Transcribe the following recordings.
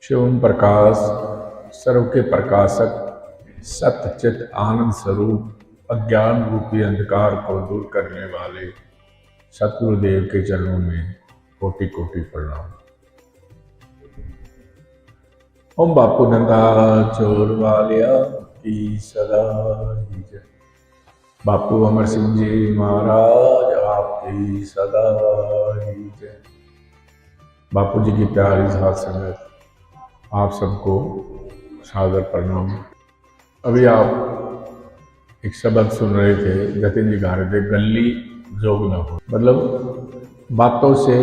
शिवम प्रकाश सर्व के प्रकाशक सत्य चित आनंद स्वरूप अज्ञान रूपी अंधकार को दूर करने वाले सतगुरुदेव के चरणों में कोटि कोटि प्रणाम। ओम बापू नंदा चोर वालिया की सदा ही जय। बापू अमर सिंह जी महाराज आपकी सदा ही जय। बापू जी की प्यारी साथ संगत, आप सबको सादर प्रणाम। अभी आप एक शब्द सुन रहे थे, जतिन जी गा रहे थे, गली जोग न हो। मतलब बातों से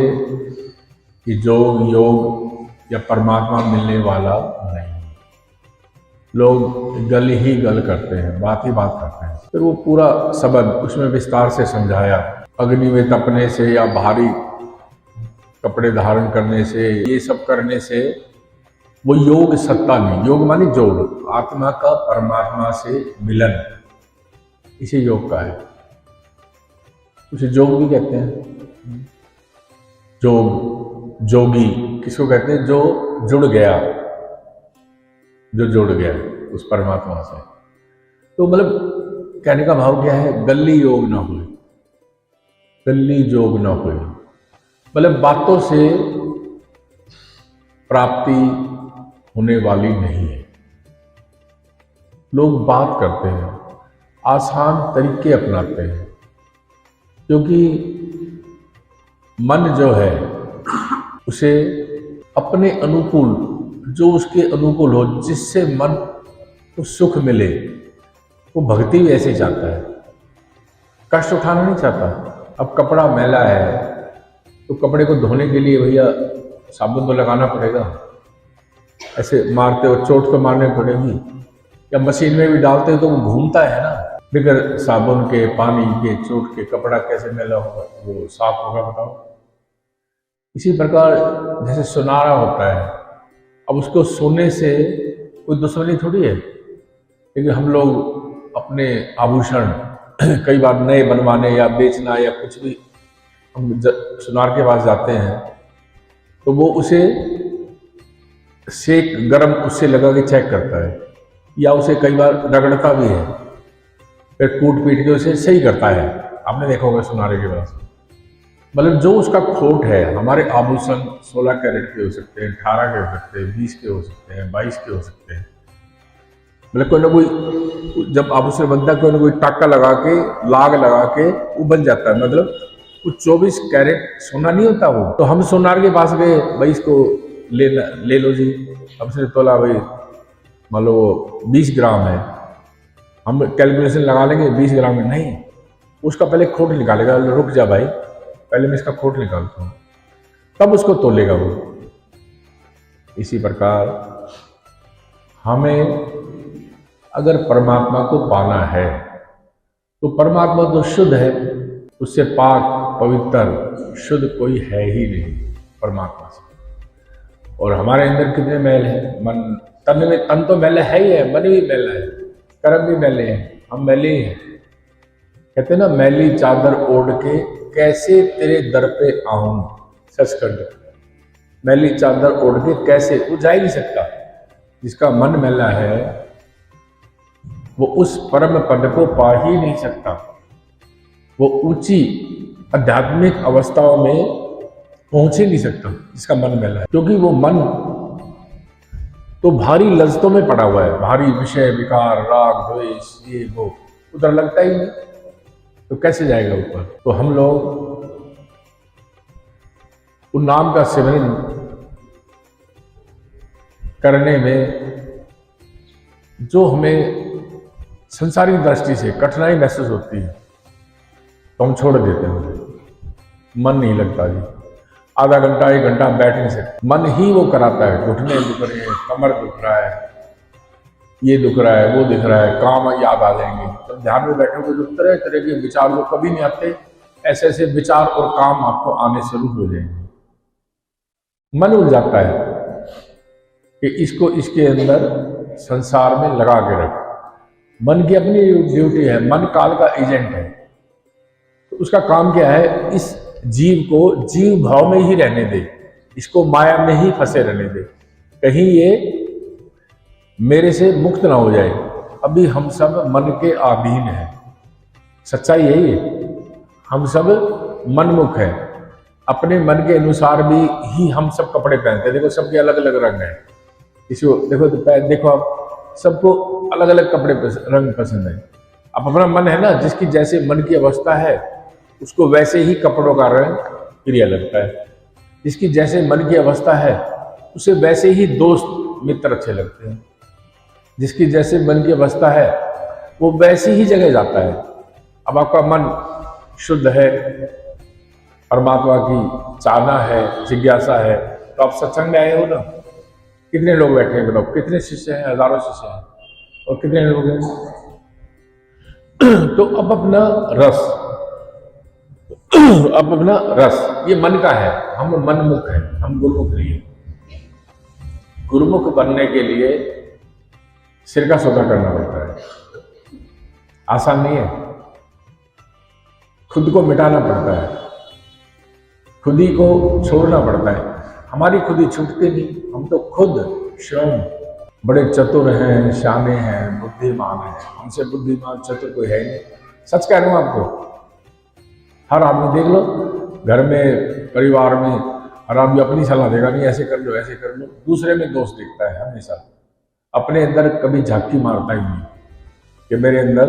कि जोग योग या परमात्मा मिलने वाला नहीं। लोग गल ही गल करते हैं, बात ही बात करते हैं। फिर वो पूरा शब्द उसमें विस्तार से समझाया। अग्नि में तपने से या भारी कपड़े धारण करने से, ये सब करने से वो योग सत्ता नहीं। योग माने जोड़, आत्मा का परमात्मा से मिलन, इसे योग का है। उसे जोग भी कहते हैं। जोग, जोगी किसको कहते हैं? जो जुड़ गया, जो जुड़ गया उस परमात्मा से। तो मतलब कहने का भाव क्या है? गली योग ना हो, गली जोग ना हो। मतलब बातों से प्राप्ति होने वाली नहीं है। लोग बात करते हैं, आसान तरीके अपनाते हैं, क्योंकि मन जो है उसे अपने अनुकूल, जो उसके अनुकूल हो, जिससे मन को सुख मिले, वो भक्ति भी ऐसे चाहता है। कष्ट उठाना नहीं चाहता। अब कपड़ा मैला है तो कपड़े को धोने के लिए भैया साबुन तो लगाना पड़ेगा, ऐसे मारते हो चोट तो मारने पड़ेगी, या मशीन में भी डालते हो तो वो घूमता है ना। बगैर साबुन के, पानी के, चोट के कपड़ा कैसे मैला होगा, वो साफ होगा बताओ? इसी प्रकार जैसे सुनारा होता है, अब उसको सोने से कोई दुश्मनी थोड़ी है। लेकिन हम लोग अपने आभूषण कई बार नए बनवाने या बेचना या कुछ भी, हम सुनार के पास जाते हैं तो वो उसे सेक गरम उससे लगा के चेक करता है, या उसे कई बार रगड़ता भी है, फिर कूट पीट के उसे सही करता है। आपने देखा होगा सुनारे के पास। मतलब जो उसका खोट है, हमारे आभूषण 16 कैरेट के हो सकते हैं, 18 के हो सकते हैं, 20 के हो सकते हैं, 22 के हो सकते हैं। मतलब कोई ना कोई, जब आभूषण बनता है कोई ना कोई टाका लगा के, लाग लगा के वो बन जाता है। मतलब वो 24 कैरेट सोना नहीं होता वो। तो हम सोनार के पास गए, भाई इसको ले लो जी। हमसे तोला भाई, मान लो 20 ग्राम है, हम कैलकुलेशन लगा लेंगे 20 ग्राम में। नहीं, उसका पहले खोट निकालेगा। रुक जा भाई, पहले मैं इसका खोट निकालता हूँ, तब उसको तोलेगा वो। इसी प्रकार हमें अगर परमात्मा को पाना है तो परमात्मा तो शुद्ध है, उससे पाक पवित्र शुद्ध कोई है ही नहीं परमात्मा से। और हमारे अंदर कितने मैल है? मन, तन में, तन तो मैला है ही है, मन भी मैला है, कर्म भी मैले हैं, हम मैले ही हैं। कहते हैं ना, मैली चादर ओढ़ के कैसे तेरे दर पे आऊं। सचखंड, मैली चादर ओढ़ के कैसे, वो जा ही नहीं सकता। जिसका मन मैला है वो उस परम पद को पा ही नहीं सकता। वो ऊंची आध्यात्मिक अवस्थाओं में पहुंच ही नहीं सकता जिसका मन मैला है। क्योंकि वो मन तो भारी लज्जतों में पड़ा हुआ है, भारी विषय विकार, राग द्वेष, ये वो, उधर लगता ही नहीं, तो कैसे जाएगा ऊपर? तो हम लोग उन नाम का सिमरन करने में जो हमें संसारी दृष्टि से कठिनाई महसूस होती है तो हम छोड़ देते हैं। मन नहीं लगता जी, आधा घंटा 1 घंटा बैठ नहीं सकते। मन ही वो कराता है, घुटने दुख रहे हैं, कमर दुख रहा है, ये दुख रहा है, वो दिख रहा है, काम याद आ जाएंगे। तो ध्यान में बैठोगे तो तरह तरह के विचार जो कभी नहीं आते, ऐसे ऐसे विचार और काम आपको आने शुरू हो जाएंगे। मन उलझाता है कि इसको इसके अंदर संसार में लगा के रख। मन की अपनी ड्यूटी है, मन काल का एजेंट है। तो उसका काम क्या है? इस जीव को जीव भाव में ही रहने दे, इसको माया में ही फंसे रहने दे। कहीं ये मेरे से मुक्त ना हो जाए। अभी हम सब मन के अधीन हैं, सच्चाई यही है। हम सब मनमुख हैं, अपने मन के अनुसार भी ही हम सब कपड़े पहनते हैं। देखो सबके अलग अलग रंग हैं, किसी को देखो देखो आप सबको अलग अलग कपड़े रंग पसंद है। अब अपना मन है ना, जिसकी जैसे मन की अवस्था है उसको वैसे ही कपड़ों का रंग प्रिय लगता है। जिसकी जैसे मन की अवस्था है उसे वैसे ही दोस्त मित्र अच्छे लगते हैं। जिसकी जैसे मन की अवस्था है वो वैसी ही जगह जाता है। अब आपका मन शुद्ध है, परमात्मा की चाहना है, जिज्ञासा है, तो आप सत्संग में आए हो ना। कितने लोग बैठे हैं बताओ, कितने शिष्य हैं? हजारों शिष्य हैं। और कितने लोग हैं? तो अब अपना रस ये मन का है। हम मनमुख हैं, हम गुरुमुख नहीं है। गुरुमुख बनने के लिए सिर का सौदा करना पड़ता है, आसान नहीं है। खुद को मिटाना पड़ता है, खुद ही को छोड़ना पड़ता है। हमारी खुद ही छूटती नहीं। हम तो खुद स्वयं बड़े चतुर हैं, शाने हैं, बुद्धिमान हैं। हमसे बुद्धिमान चतुर कोई है नहीं। सच कह रहा हूं आपको। हर आदमी देख लो, घर में, परिवार में, हर आदमी अपनी सलाह देगा, नहीं ऐसे कर लो, ऐसे कर लो। दूसरे में दोष दिखता है हमेशा, अपने अंदर कभी झांकी मारता ही नहीं कि मेरे अंदर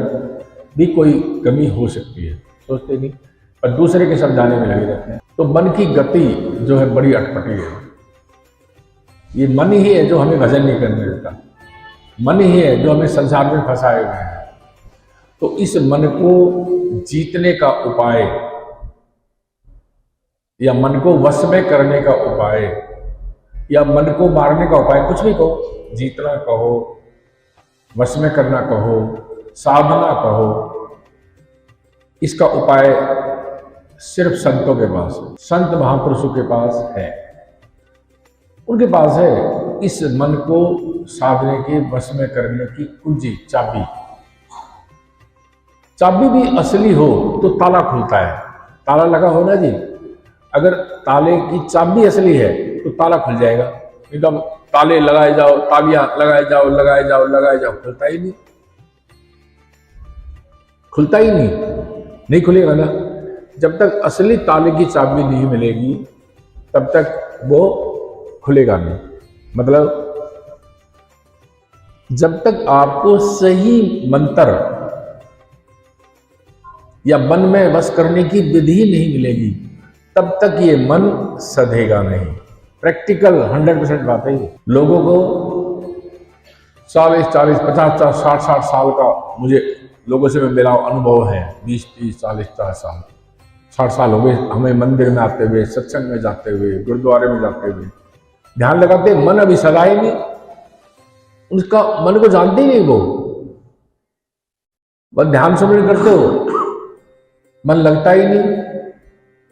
भी कोई कमी हो सकती है, सोचते नहीं, पर दूसरे के समझाने में लगे रहते हैं। तो मन की गति जो है बड़ी अटपटी है। ये मन ही है जो हमें भजन नहीं करने देता, मन ही है जो हमें संसार में फंसाए हुए हैं। तो इस मन को जीतने का उपाय या मन को वश में करने का उपाय या मन को मारने का उपाय, कुछ भी कहो, जीतना कहो, वश में करना कहो, साधना कहो, इसका उपाय सिर्फ संतों के पास है, संत महापुरुषों के पास है। उनके पास है इस मन को साधने के, वश में करने की कुंजी, चाबी। चाबी भी असली हो तो ताला खुलता है। ताला लगा हो ना जी, अगर ताले की चाबी असली है तो ताला खुल जाएगा। नहीं तो ताले लगाए जाओ, ताबियां लगाए जाओ, लगाए जाओ, लगाए जाओ, खुलता ही नहीं, खुलता ही नहीं खुलेगा ना। जब तक असली ताले की चाबी नहीं मिलेगी तब तक वो खुलेगा नहीं। मतलब जब तक आपको सही मंत्र या मन में वश करने की विधि नहीं मिलेगी तब तक ये मन सधेगा नहीं। प्रैक्टिकल 100% बात है। लोगों को 40, 50, 60 साल का मुझे लोगों से मिला अनुभव है। 20, 30, 40, 50 साल, 60 साल हो गए हमें मंदिर में आते हुए, सत्संग में जाते हुए, गुरुद्वारे में जाते हुए। ध्यान लगाते, मन अभी सदा ही नहीं, उसका मन को जानते ही नहीं वो। बस ध्यान सुमरण करते हो, मन लगता ही नहीं।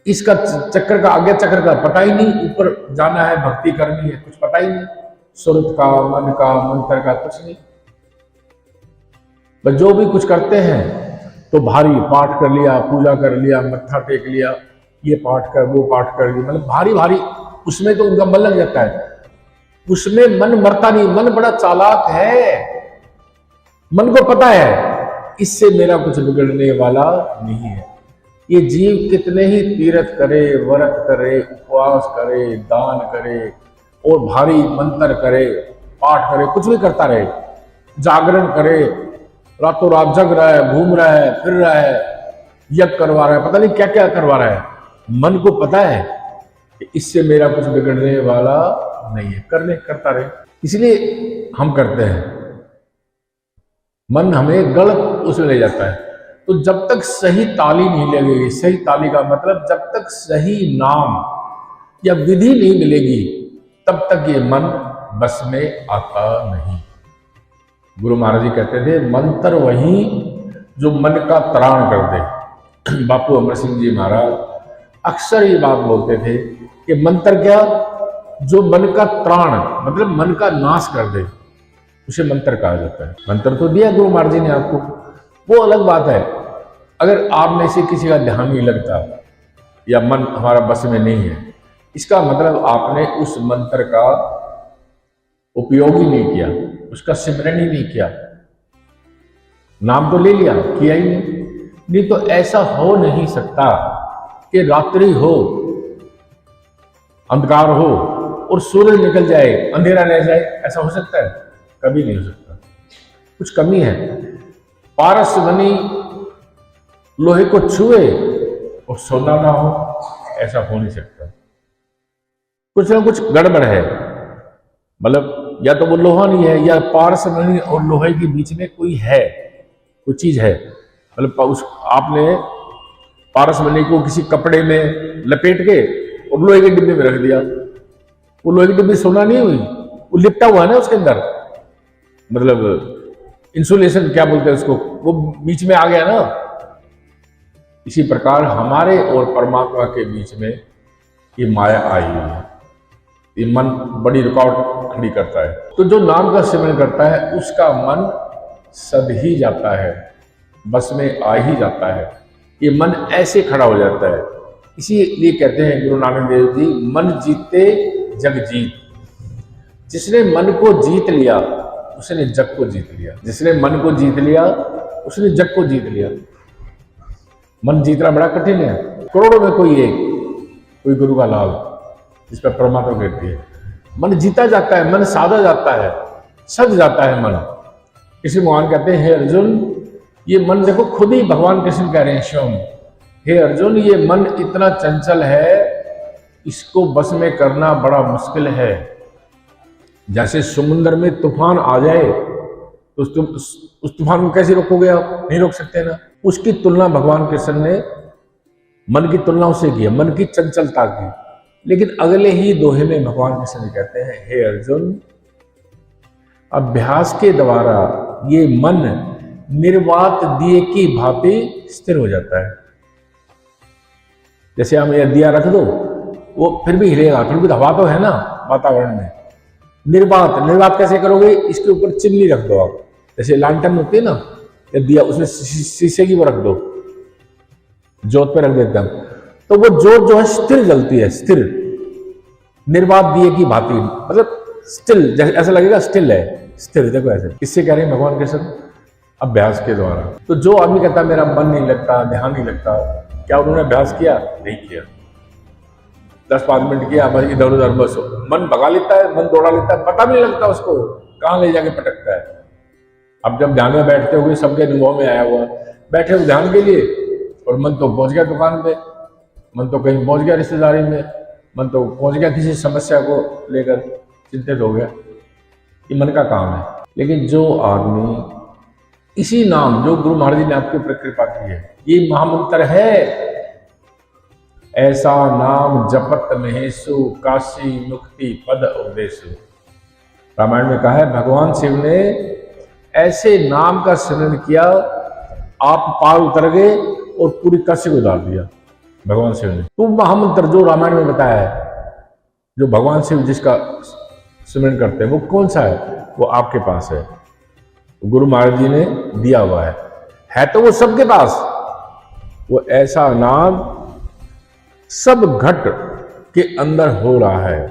इसका चक्कर का, आगे चक्कर का पता ही नहीं। ऊपर जाना है, भक्ति करनी है, कुछ पता ही नहीं। सुरत का, मन का, मंत्र का कुछ नहीं। बस जो भी कुछ करते हैं तो भारी पाठ कर लिया, पूजा कर लिया, मत्था टेक लिया, ये पाठ कर, वो पाठ कर लिया, मतलब भारी भारी, उसमें तो उनका मन लग जाता है। उसमें मन मरता नहीं। मन बड़ा चालाक है। मन को पता है इससे मेरा कुछ बिगड़ने वाला नहीं है। ये जीव कितने ही तीर्थ करे, व्रत करे, उपवास करे, दान करे और भारी मंत्र करे, पाठ करे, कुछ भी करता रहे, जागरण करे, रातों रात जग रहा है, घूम रहा है, फिर रहा है, यज्ञ करवा रहा है, पता नहीं क्या क्या करवा रहा है। मन को पता है कि इससे मेरा कुछ बिगड़ने वाला नहीं है, करता रहे, इसलिए हम करते हैं। मन हमें गलत उसमें ले जाता है। तो जब तक सही ताली नहीं लगेगी, सही ताली का मतलब जब तक सही नाम या विधि नहीं मिलेगी तब तक ये मन बस में आता नहीं। गुरु महाराज जी कहते थे, मंत्र वही जो मन का त्राण कर दे। बापू अमर सिंह जी महाराज अक्सर ये बात बोलते थे कि मंत्र क्या, जो मन का त्राण मतलब मन का नाश कर दे, उसे मंत्र कहा जाता है। मंत्र तो दिया गुरु महाराज जी ने आपको, वो अलग बात है। अगर आप में से किसी का ध्यान नहीं लगता या मन हमारा बस में नहीं है, इसका मतलब आपने उस मंत्र का उपयोग ही नहीं किया, उसका सिमरन ही नहीं किया, नाम तो ले लिया, किया ही नहीं तो ऐसा हो नहीं सकता कि रात्रि हो, अंधकार हो और सूरज निकल जाए, अंधेरा रह जाए। ऐसा हो सकता है? कभी नहीं हो सकता। कुछ कमी है। पारस बनी लोहे को छुए और सोना ना हो, ऐसा हो नहीं सकता। कुछ ना कुछ गड़बड़ है। मतलब या तो वो लोहा नहीं है, या पारस बनी और लोहे के बीच में कोई है, कोई चीज है। मतलब उस आपने पारस बनी को किसी कपड़े में लपेट के और लोहे के डिब्बे में रख दिया, वो लोहे की डिब्बी सोना नहीं हुई, वो लिपटा हुआ है ना उसके अंदर, मतलब इंसुलेशन क्या बोलते हैं उसको, वो बीच में आ गया ना। इसी प्रकार हमारे और परमात्मा के बीच में ये माया आई हुई है। ये मन बड़ी रुकावट खड़ी करता है। तो जो नाम का सिमरन करता है उसका मन सध ही जाता है, बस में आ ही जाता है। ये मन ऐसे खड़ा हो जाता है। इसीलिए कहते हैं गुरु नानक देव जी, मन जीते जग जीत। जिसने मन को जीत लिया उसने जग को जीत लिया। जिसने मन को जीत लिया उसने जग को जीत लिया। मन जीतना बड़ा कठिन है। करोड़ों में कोई एक, कोई गुरु का लाल जिस पर परमात्मा कहती है। मन जीता जाता है, मन साधा जाता है, सज जाता है मन। किसी भगवान कहते हैं, हे अर्जुन ये मन, देखो खुद ही भगवान कृष्ण कह रहे हैं स्वयं, हे अर्जुन ये मन इतना चंचल है, इसको बस में करना बड़ा मुश्किल है। जैसे समुद्र में तूफान आ जाए तो उस तूफान को कैसे रोकोगे आप? नहीं रोक सकते ना। उसकी तुलना भगवान कृष्ण ने मन की तुलना उससे की है, मन की चंचलता की। लेकिन अगले ही दोहे में भगवान कृष्ण कहते हैं, हे अर्जुन अभ्यास के द्वारा ये मन निर्वात दिए की भांति स्थिर हो जाता है। जैसे हम ये दिया रख दो, वो फिर भी हिलेगा, थोड़ी बहुत हवा तो है ना वातावरण में। निर्वात कैसे करोगे? इसके ऊपर चिमनी रख दो आप, जैसे लालटेन होती है ना, या दिया उसमें शीशे की वो रख दो, जोत पे रख देते हम, तो वो जोत जो है स्थिर जलती है, स्थिर, निर्वात दिए की भांति, मतलब स्टिल, जैसे ऐसा लगेगा स्टिल है, स्थिर। देखो ऐसे, इससे कह रहे हैं भगवान कृष्ण अभ्यास के द्वारा। तो जो आदमी कहता है मेरा मन नहीं लगता, ध्यान नहीं लगता, क्या उन्होंने अभ्यास किया? नहीं किया। 10-5 मिनट किया, बस इधर उधर बस मन भगा लेता है, मन दौड़ा लेता है, पता भी नहीं लगता उसको कहाँ ले जाके पटकता है। अब जब ध्यान में बैठते हुए, सबके अनुभव में आया हुआ, बैठे हुए ध्यान के लिए, और मन तो पहुंच गया दुकान पे, मन तो कहीं पहुंच गया रिश्तेदारी में, मन तो पहुंच गया किसी समस्या को लेकर, चिंतित हो गया। ये मन का काम है। लेकिन जो आदमी इसी नाम, जो गुरु महाराज जी ने आपके ऊपर कृपा की है, ये महामंत्र है, ऐसा नाम जपत महेशु काशी मुक्ति पद उपदेशु। रामायण में कहा है भगवान शिव ने ऐसे नाम का स्मरण किया, आप पार उतर गए और पूरी काशी को उतार दिया भगवान शिव ने। तो महामंत्र जो रामायण में बताया है, जो भगवान शिव जिसका स्मरण करते हैं, वो कौन सा है? वो आपके पास है, गुरु महाराज जी ने दिया हुआ है तो वो सबके पास। वो ऐसा नाम सब घट के अंदर हो रहा है,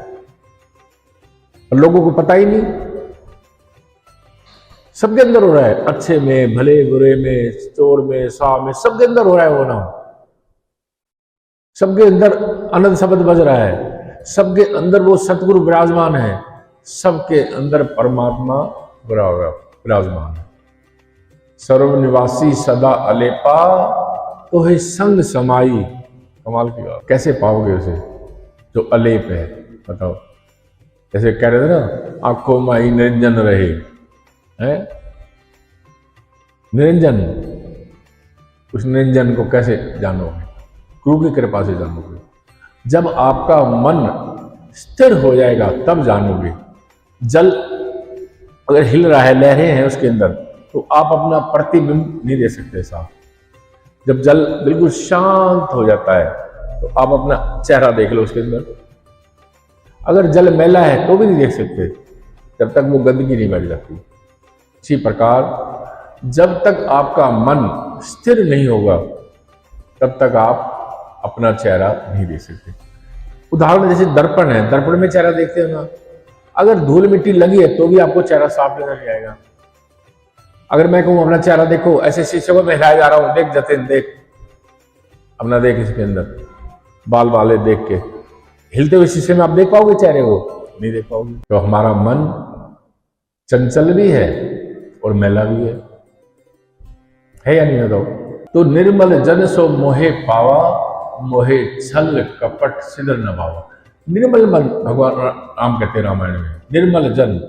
लोगों को पता ही नहीं, सबके अंदर हो रहा है, अच्छे में, भले बुरे में, चोर में, साव में, सबके अंदर हो रहा है वो नाम। सबके अंदर आनंद शब्द बज रहा है, सबके अंदर वो सतगुरु विराजमान है, सबके अंदर परमात्मा विराजमान है। सर्वनिवासी सदा अलेपा तो है संग समाई। कमाल की बात। कैसे पाओगे उसे जो अलेप है? बताओ। जैसे कह रहे थे ना, आंखों माई निरंजन रहे, है निरंजन। उस निरंजन को कैसे जानोगे? गुरु की कृपा से जानोगे। जब आपका मन स्थिर हो जाएगा तब जानोगे। जल अगर हिल रहा है, लहरें हैं उसके अंदर, तो आप अपना प्रतिबिंब नहीं दे सकते साफ। जब जल बिल्कुल शांत हो जाता है तो आप अपना चेहरा देख लो उसके अंदर। अगर जल मैला है तो भी नहीं देख सकते, जब तक वो गंदगी नहीं बैठ जाती। इसी प्रकार जब तक आपका मन स्थिर नहीं होगा तब तक आप अपना चेहरा नहीं देख सकते। उदाहरण जैसे दर्पण है, दर्पण में चेहरा देखते हो ना, अगर धूल मिट्टी लगी है तो भी आपको चेहरा साफ नजर नहीं आएगा। अगर मैं कहूं अपना चेहरा देखो, ऐसे शीशे को मैं हिलाया जा रहा हूं, देख जतिन देख अपना, देख इसके अंदर बाल वाले देख के, हिलते हुए शीशे में आप देख पाओगे चेहरे को? नहीं देख पाओगे। तो हमारा मन चंचल भी है और मैला भी है या नहीं बताओ? तो निर्मल जन सो मोहे पावा, मोहे छल कपट सिदर न भावा। निर्मल मन, भगवान राम कहते रामायण में, निर्मल जन,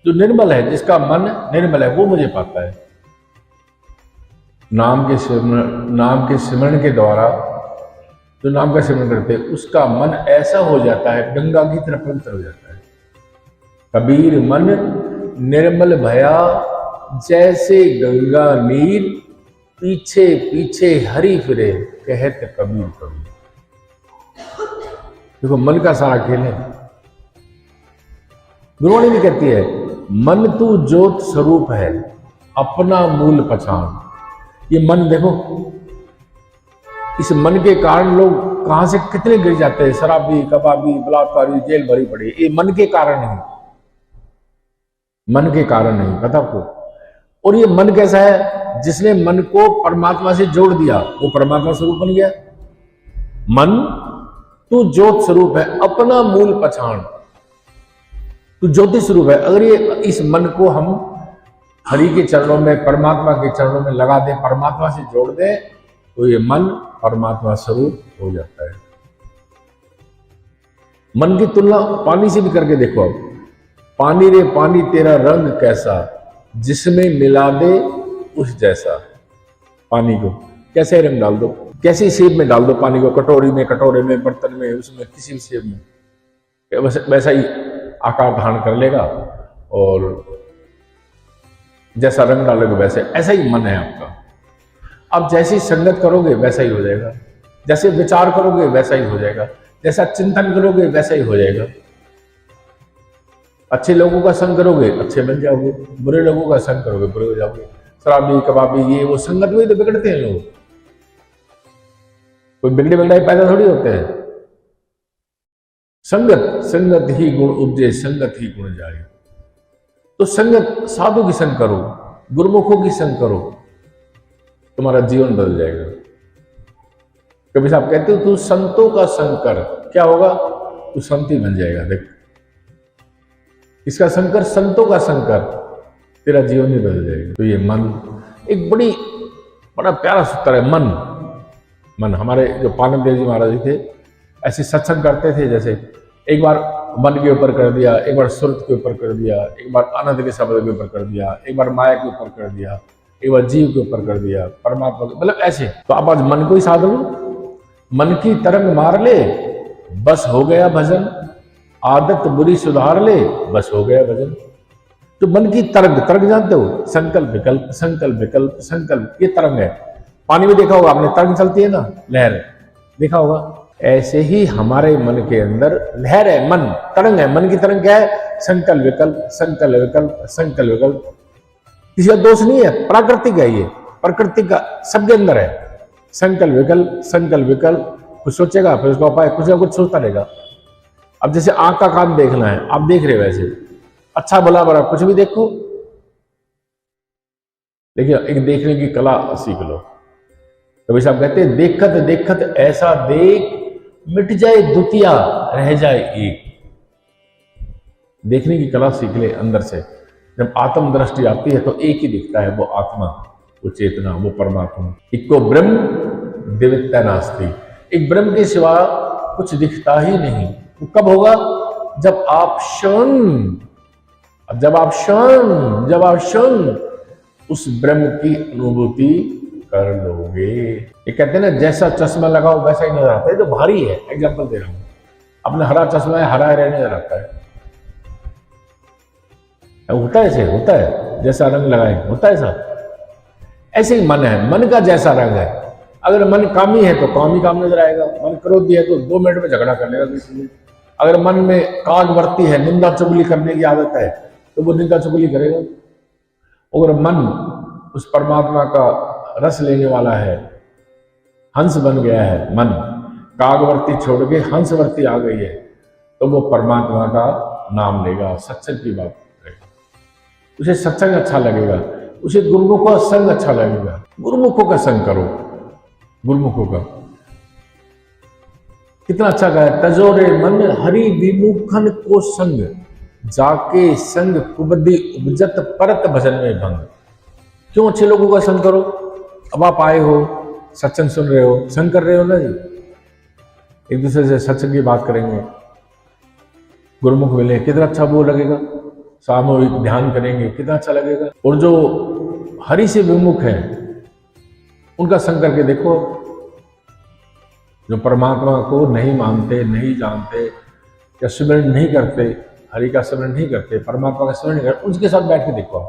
जो निर्मल है, जिसका मन निर्मल है, वो मुझे पाता है। नाम के सिमरण के द्वारा जो नाम का सिमरण करते हैं उसका मन ऐसा हो जाता है, गंगा की तरह पवित्र हो जाता है। कबीर मन निर्मल भया, जैसे गंगा नीर, पीछे पीछे हरि फिरे, कहत कबीर कबीर। देखो मन का सारा खेल है। गुरुवाणी भी कहती है, मन तू ज्योत स्वरूप है, अपना मूल पहचान। ये मन देखो, इस मन के कारण लोग कहां से कितने गिर जाते हैं, शराबी, कबाबी, बलात्कारी, जेल भरी पड़ी। ये मन के कारण नहीं, मन के कारण नहीं, पता आपको? और ये मन कैसा है? जिसने मन को परमात्मा से जोड़ दिया वो परमात्मा स्वरूप बन गया। मन तू ज्योत स्वरूप है, अपना मूल पहचान, तू ज्योति स्वरूप है। अगर ये इस मन को हम हरि के चरणों में, परमात्मा के चरणों में लगा दे, परमात्मा से जोड़ दे, तो ये मन परमात्मा स्वरूप हो जाता है। मन की तुलना पानी से भी करके देखो आप। पानी रे पानी तेरा रंग कैसा, जिसमें मिला दे उस जैसा। पानी को कैसे रंग डाल दो, कैसी शेप में डाल दो पानी को, कटोरी में, कटोरे में, बर्तन में, उसमें किसी भी शेप में, वैसा ही आकार धारण कर लेगा और जैसा रंग डालोगे वैसे। ऐसा ही मन है आपका। आप जैसी संगत करोगे वैसा ही हो जाएगा, जैसे विचार करोगे वैसा ही हो जाएगा, जैसा चिंतन करोगे वैसा ही हो जाएगा। अच्छे लोगों का संग करोगे अच्छे बन जाओगे, बुरे लोगों का संग करोगे बुरे हो जाओगे। शराबी, कबाबी, ये वो, संगत में तो बिगड़ते हैं लोग। कोई बिगड़े बिगड़ाई पैदा थोड़ी होते हैं। संगत ही गुण उपजे, संगत ही गुण जाए। तो संगत, साधु की संग करो, गुरुमुखों की संग करो, तुम्हारा जीवन बदल जाएगा। कभी साहब कहते हो तू संतों का संग कर, क्या होगा? तू संत ही बन जाएगा। देख, इसका संग कर, संतों का संग कर, तेरा जीवन ही बदल जाएगा। तो ये मन एक बड़ा प्यारा सूत्र है। मन हमारे जो पानक देव जी महाराज जी थे, ऐसे सत्संग करते थे। जैसे एक बार मन के ऊपर कर दिया, एक बार सुरत के ऊपर कर दिया, एक बार आनंद के शब्द के ऊपर कर दिया, एक बार माया के ऊपर कर दिया, एक बार जीव के ऊपर कर दिया, परमात्मा के, मतलब ऐसे। तो आप आज मन को ही साध लो, मन की तरंग मार ले, बस हो गया भजन। आदत बुरी सुधार ले, बस हो गया भजन। तो मन की तरंग जानते हो? संकल्प विकल्प, संकल्प विकल्प, संकल्प, ये तरंग है। पानी में देखा होगा आपने, तरंग चलती है ना, लहर, देखा होगा। ऐसे ही हमारे मन के अंदर लहर है, मन तरंग है। मन की तरंग क्या है? संकल्प विकल्प, संकल्प विकल्प, संकल्प विकल्प। किसी का दोष नहीं है, प्राकृतिक है ये, प्रकृति का सबके अंदर है। संकल्प विकल्प, संकल्प विकल्प। कुछ सोचेगा फिर उसका उपाय कुछ ना कुछ सोचता रहेगा। अब जैसे आंख का काम देखना है, आप देख रहे हो, वैसे अच्छा भला बड़ा कुछ भी देखो, देखिए एक देखने की कला सीख लो। कभी साहब कहते हैं, देखत देखत ऐसा देख, मिट जाए द्वितीया रह जाए एक। देखने की कला सीख ले अंदर से। जब आत्म दृष्टि आती है तो एक ही दिखता है, वो आत्मा, वो चेतना, वो परमात्मा। इको ब्रह्म दिव्यता नास्ति। एक ब्रह्म के सिवा कुछ दिखता ही नहीं। वो कब होगा? जब आप क्षण उस ब्रह्म की अनुभूति कर लोगे। ये कहते हैं ना, जैसा चश्मा लगाओ वैसा ही नजर आता है। तो भारी है, एग्जांपल दे रहा हूं। अपने हरा चश्मा है, हरा रहने नजर आता है। होता है ऐसे, होता है, जैसा रंग लगाए होता है ऐसा। ऐसे ही मन है, मन का जैसा रंग है। अगर मन कामी है तो कामी काम नजर आएगा, मन क्रोधी है तो 2 मिनट में झगड़ा कर लेगा किसी से। अगर मन में कागवर्ती है, निंदा चुगली करने की आदत है, तो वो निंदा चुगली करेगा। अगर मन उस परमात्मा का रस लेने वाला है, हंस बन गया है, मन कागवर्ती छोड़ के हंसवर्ती आ गई है, तो वो परमात्मा का नाम लेगा, सत्संग की बात करेगा, उसे सत्संग अच्छा लगेगा, उसे गुरुमुखों का संग अच्छा लगेगा। गुरुमुखों का संग करो, गुरुमुखों का। कितना अच्छा गाया, तजोरे मन हरि विमुखन को संग, जाके संग कुबदी उपजत परत भजन में भंग। क्यों अच्छे लोगों का संग करो? अब आप आए हो, सत्संग सुन रहे हो, संग कर रहे हो ना जी, एक दूसरे से सत्संग की बात करेंगे, गुरुमुख मिले, कितना अच्छा वो लगेगा। सामूहिक ध्यान करेंगे, कितना अच्छा लगेगा। और जो हरि से विमुख है उनका संग करके देखो, जो परमात्मा को नहीं मानते, नहीं जानते, या स्मरण नहीं करते, हरि का स्मरण नहीं करते, परमात्मा का स्मरण नहीं करते, उसके साथ बैठ के देखो।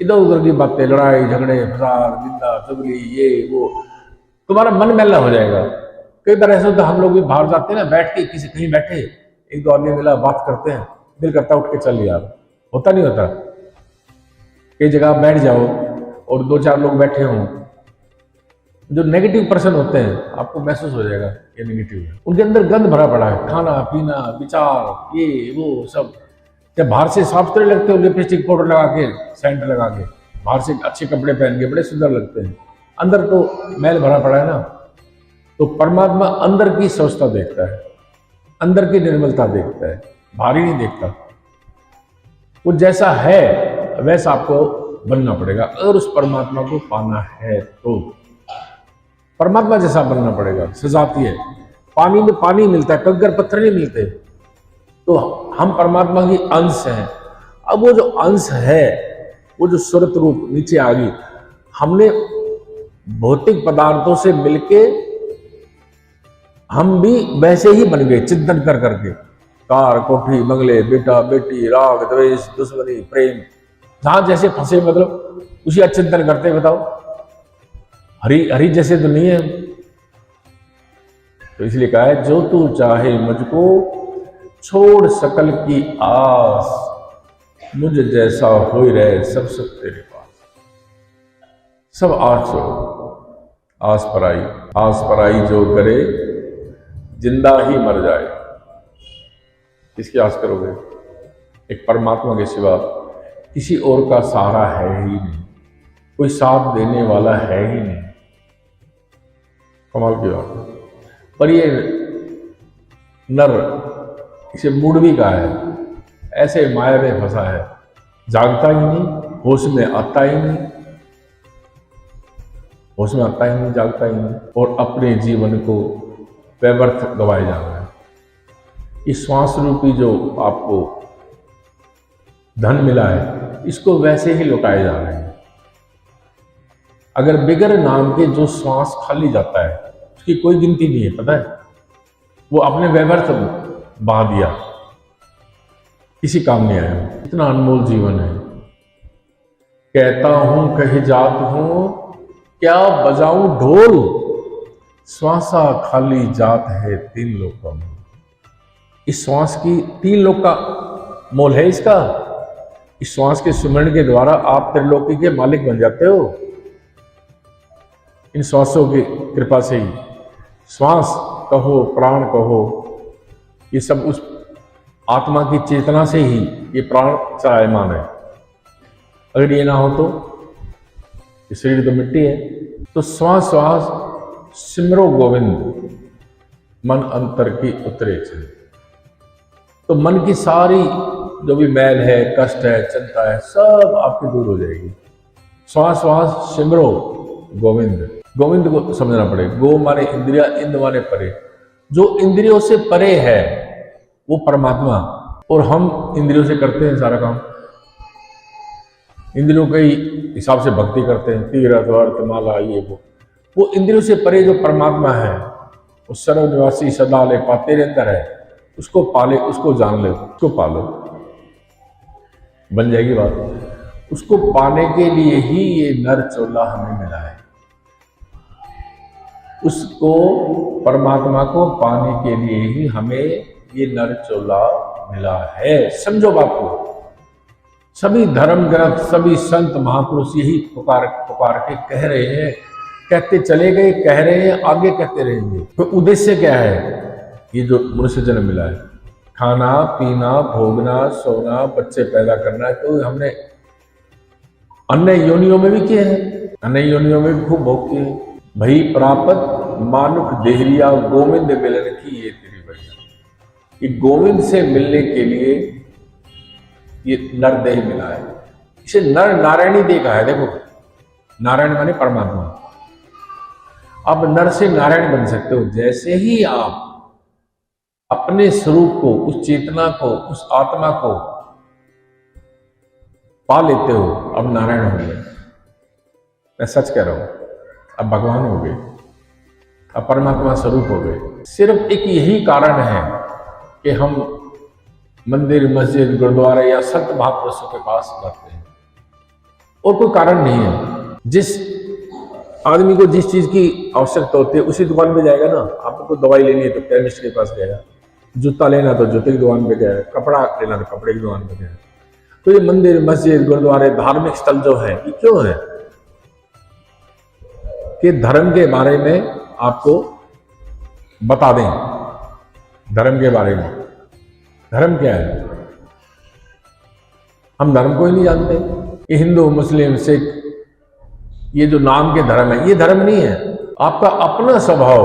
इधर उधर की बातें, लड़ाई झगड़े, फसाद, निंदा, चुगली, ये वो, तुम्हारा मन मैला हो जाएगा। कई बार ऐसा होता है, हम लोग भी बाहर जाते हैं ना, बैठ के किसी कहीं बैठे, एक दो आदमी मिला, बात करते हैं, दिल करता उठ के चल यार, होता नहीं होता? कई जगह बैठ जाओ और दो चार लोग बैठे हों, जो नेगेटिव पर्सन होते हैं, आपको महसूस हो जाएगा ये नेगेटिव है, उनके अंदर गंद भरा पड़ा है, खाना पीना, विचार, ये वो सब। जब बाहर से साफ सुथरे लगते हो, लिपस्टिक पाउडर लगा के, सेंट लगा के, बाहर से अच्छे कपड़े पहन के बड़े सुंदर लगते हैं, अंदर तो मैल भरा पड़ा है ना। तो परमात्मा अंदर की स्वच्छता देखता है, अंदर की निर्मलता देखता है, बाहरी नहीं देखता। वो जैसा है वैसा आपको बनना पड़ेगा, अगर उस परमात्मा को पाना है तो परमात्मा जैसा बनना पड़ेगा। सजाती है, पानी में पानी मिलता है, कंकर पत्थर नहीं मिलते। तो हम परमात्मा की अंश हैं। अब वो जो अंश है, वो जो सूरत रूप नीचे आ गई, हमने भौतिक पदार्थों से मिलके हम भी वैसे ही बन गए, चिंतन कर करके, कार, कोठी, बंगले, बेटा बेटी, राग द्वेष, दुश्मनी, प्रेम, जहां जैसे फंसे, मतलब उसी का चिंतन करते। बताओ, हरि हरि जैसे तो नहीं है। तो इसलिए कहा है, जो तू चाहे मुझको छोड़ सकल की आस, मुझ जैसा हो रहे सब सुख तेरे पास। सब आस छोड़ो, आस पराई जो करे जिंदा ही मर जाए। किसकी आस करोगे? एक परमात्मा के सिवा किसी और का सहारा है ही नहीं, कोई साथ देने वाला है ही नहीं। कमाल की बात। पर ये नर, इसे मूड भी कहा है, ऐसे माया में फंसा है, जागता ही नहीं, होश में आता ही नहीं, होश में आता ही नहीं, जागता ही नहीं, और अपने जीवन को व्यर्थ गवाए जा रहा है। इस श्वास रूपी जो आपको धन मिला है, इसको वैसे ही लुटाए जा रहे हैं। अगर बिगर नाम के जो श्वास खाली जाता है, उसकी कोई गिनती नहीं है, पता है? वो अपने व्यर्थ बहा दिया, किसी काम नहीं आया। इतना अनमोल जीवन है। कहता हूं कही जात हूं, क्या बजाऊं ढोल, श्वासा खाली जात है 3 लोक का मोल। इस श्वास की 3 लोक का मोल है इसका। इस श्वास के सुमरण के द्वारा आप त्रिलोकी के मालिक बन जाते हो, इन श्वासों की कृपा से ही। श्वास कहो, प्राण कहो, ये सब उस आत्मा की चेतना से ही ये प्राण चलायमान है। अगर ये ना हो तो ये शरीर तो मिट्टी है। तो श्वास श्वास सिमरो गोविंद, मन अंतर की उतरे चले। तो मन की सारी जो भी मैल है, कष्ट है, चिंता है, सब आपकी दूर हो जाएगी। श्वास श्वास सिमरो गोविंद। गोविंद को समझना पड़ेगा। गो माने इंद्रिया, इंद्र माने परे। जो इंद्रियों से परे है वो परमात्मा, और हम इंद्रियों से करते हैं सारा काम। इंद्रियों के हिसाब से भक्ति करते हैं, तीर्थ वर्त माला, ये वो इंद्रियों से परे जो परमात्मा है, वो सर्वनिवासी सदा ले पा, तेरे अंदर है, उसको पाले, उसको जान ले, उसको पालो, बन जाएगी बात। उसको पाने के लिए ही ये नर चोला हमें मिला है। उसको, परमात्मा को पाने के लिए ही हमें ये नर चोला मिला है। समझो बात को। सभी धर्म ग्रंथ, सभी संत महापुरुष यही पुकार के कह रहे हैं, कहते चले गए, कह रहे हैं, आगे कहते रहेंगे। तो उद्देश्य क्या है? ये जो मनुष्य जन्म मिला है, खाना पीना, भोगना, सोना, बच्चे पैदा करना, तो हमने अन्य योनियों में भी किए हैं, अन्य योनियों में भी खूब भोग किए। भई प्रापत मानुख देहरिया, गोविंद मिलन की ये तेरी बढ़िया। कि गोविंद से मिलने के लिए ये नर देह मिला है, इसे नर नारायणी देह कहा है। देखो, नारायण माने परमात्मा। अब नर से नारायण बन सकते हो जैसे ही आप अपने स्वरूप को, उस चेतना को, उस आत्मा को पा लेते हो, अब नारायण हो गए। मैं सच कह रहा हूं, अब भगवान हो गए, अब परमात्मा स्वरूप हो गए। सिर्फ एक यही कारण है कि हम मंदिर, मस्जिद, गुरुद्वारे या संत महापुरुषों के पास जाते हैं, और कोई कारण नहीं है। जिस आदमी को जिस चीज की आवश्यकता होती है उसी दुकान पे जाएगा ना। आपको दवाई लेनी है तो केमिस्ट के पास गएगा, जूता लेना तो जूते की दुकान पे गया, कपड़ा लेना तो कपड़े की दुकान पे गया। तो ये मंदिर, मस्जिद, गुरुद्वारे, धार्मिक स्थल जो है, ये क्यों है? कि धर्म के बारे में आपको बता दें। धर्म के बारे में, धर्म क्या है? हम धर्म को ही नहीं जानते। ये हिंदू, मुस्लिम, सिख, ये जो नाम के धर्म है, ये धर्म नहीं है। आपका अपना स्वभाव,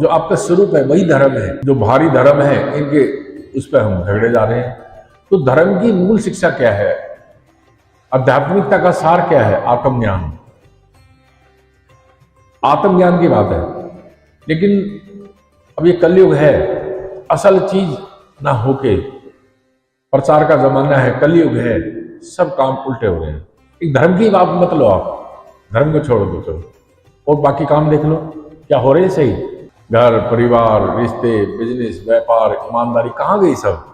जो आपका स्वरूप है, वही धर्म है। जो भारी धर्म है, इनके उस पर हम झगड़े जा रहे हैं। तो धर्म की मूल शिक्षा क्या है? आध्यात्मिकता का सार क्या है? आत्मज्ञान। आत्मज्ञान की बात है। लेकिन अब ये कलयुग है, असल चीज ना होके प्रचार का जमाना है, कलयुग है, सब काम उल्टे हो रहे हैं। एक धर्म की बात मत लो, आप धर्म को छोड़ दो, चलो और बाकी काम देख लो क्या हो रहे हैं सही। घर, परिवार, रिश्ते, बिजनेस, व्यापार, ईमानदारी कहाँ गई सब?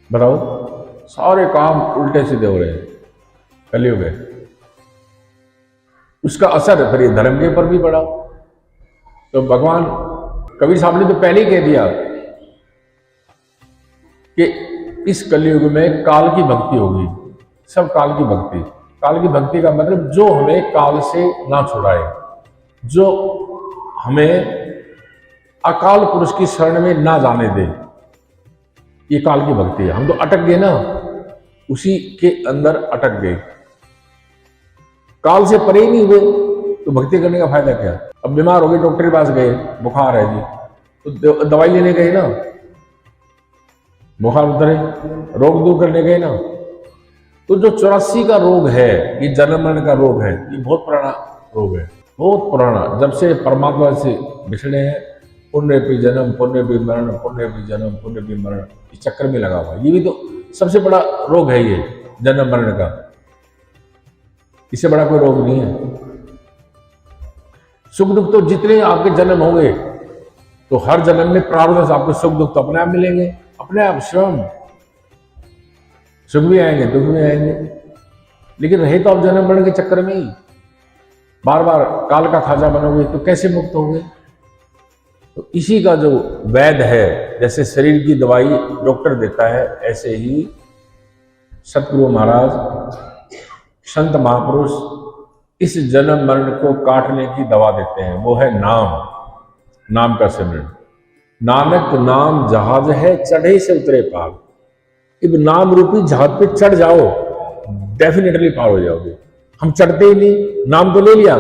बताओ, सारे काम उल्टे सीधे हो रहे हैं, कलयुग है। उसका असर फिर ये धर्म के ऊपर भी पड़ा। तो भगवान कबीर साहब ने तो पहले ही कह दिया कि इस कलयुग में काल की भक्ति होगी। सब काल की भक्ति। काल की भक्ति का मतलब जो हमें काल से ना छुड़ाए, जो हमें अकाल पुरुष की शरण में ना जाने दे, ये काल की भक्ति है। हम तो अटक गए ना, उसी के अंदर अटक गए, काल से परे ही नहीं हुए, तो भक्ति करने का फायदा क्या? अब बीमार हो गए, डॉक्टर के पास गए, बुखार है जी, तो दवाई लेने गए ना, बुखार उतरे, रोग दूर करने गए ना। तो जो 84 का रोग है, ये जन्म मरण का रोग है, ये बहुत पुराना रोग है, बहुत पुराना। जब से परमात्मा से बिछड़े हैं, पुण्य पे जन्म, पुण्य पे मरण, पुण्य पे जन्म, पुण्य पे मरण, इस चक्कर में लगा हुआ है। ये भी तो सबसे बड़ा रोग है, ये जन्म मरण का। इससे बड़ा कोई रोग नहीं है। सुख दुख तो जितने आपके जन्म होंगे, तो हर जन्म में प्रारब्ध से आपको सुख दुख तो अपने आप मिलेंगे, अपने आप स्वयं। सुख भी आएंगे, दुख भी आएंगे, लेकिन रहे तो आप जन्म मरण के चक्कर में ही बार बार काल का खाजा बनोगे, तो कैसे मुक्त होगे? तो इसी का जो वैद्य है, जैसे शरीर की दवाई डॉक्टर देता है, ऐसे ही सतगुरु महाराज, संत महापुरुष इस जन्म मरण को काटने की दवा देते हैं। वो है नाम, नाम का सिमरन। नानक नाम जहाज है, चढ़े से उतरे पार। अब नाम रूपी जहाज पे चढ़ जाओ, डेफिनेटली पार हो जाओगे। हम चढ़ते ही नहीं। नाम तो ले लिया,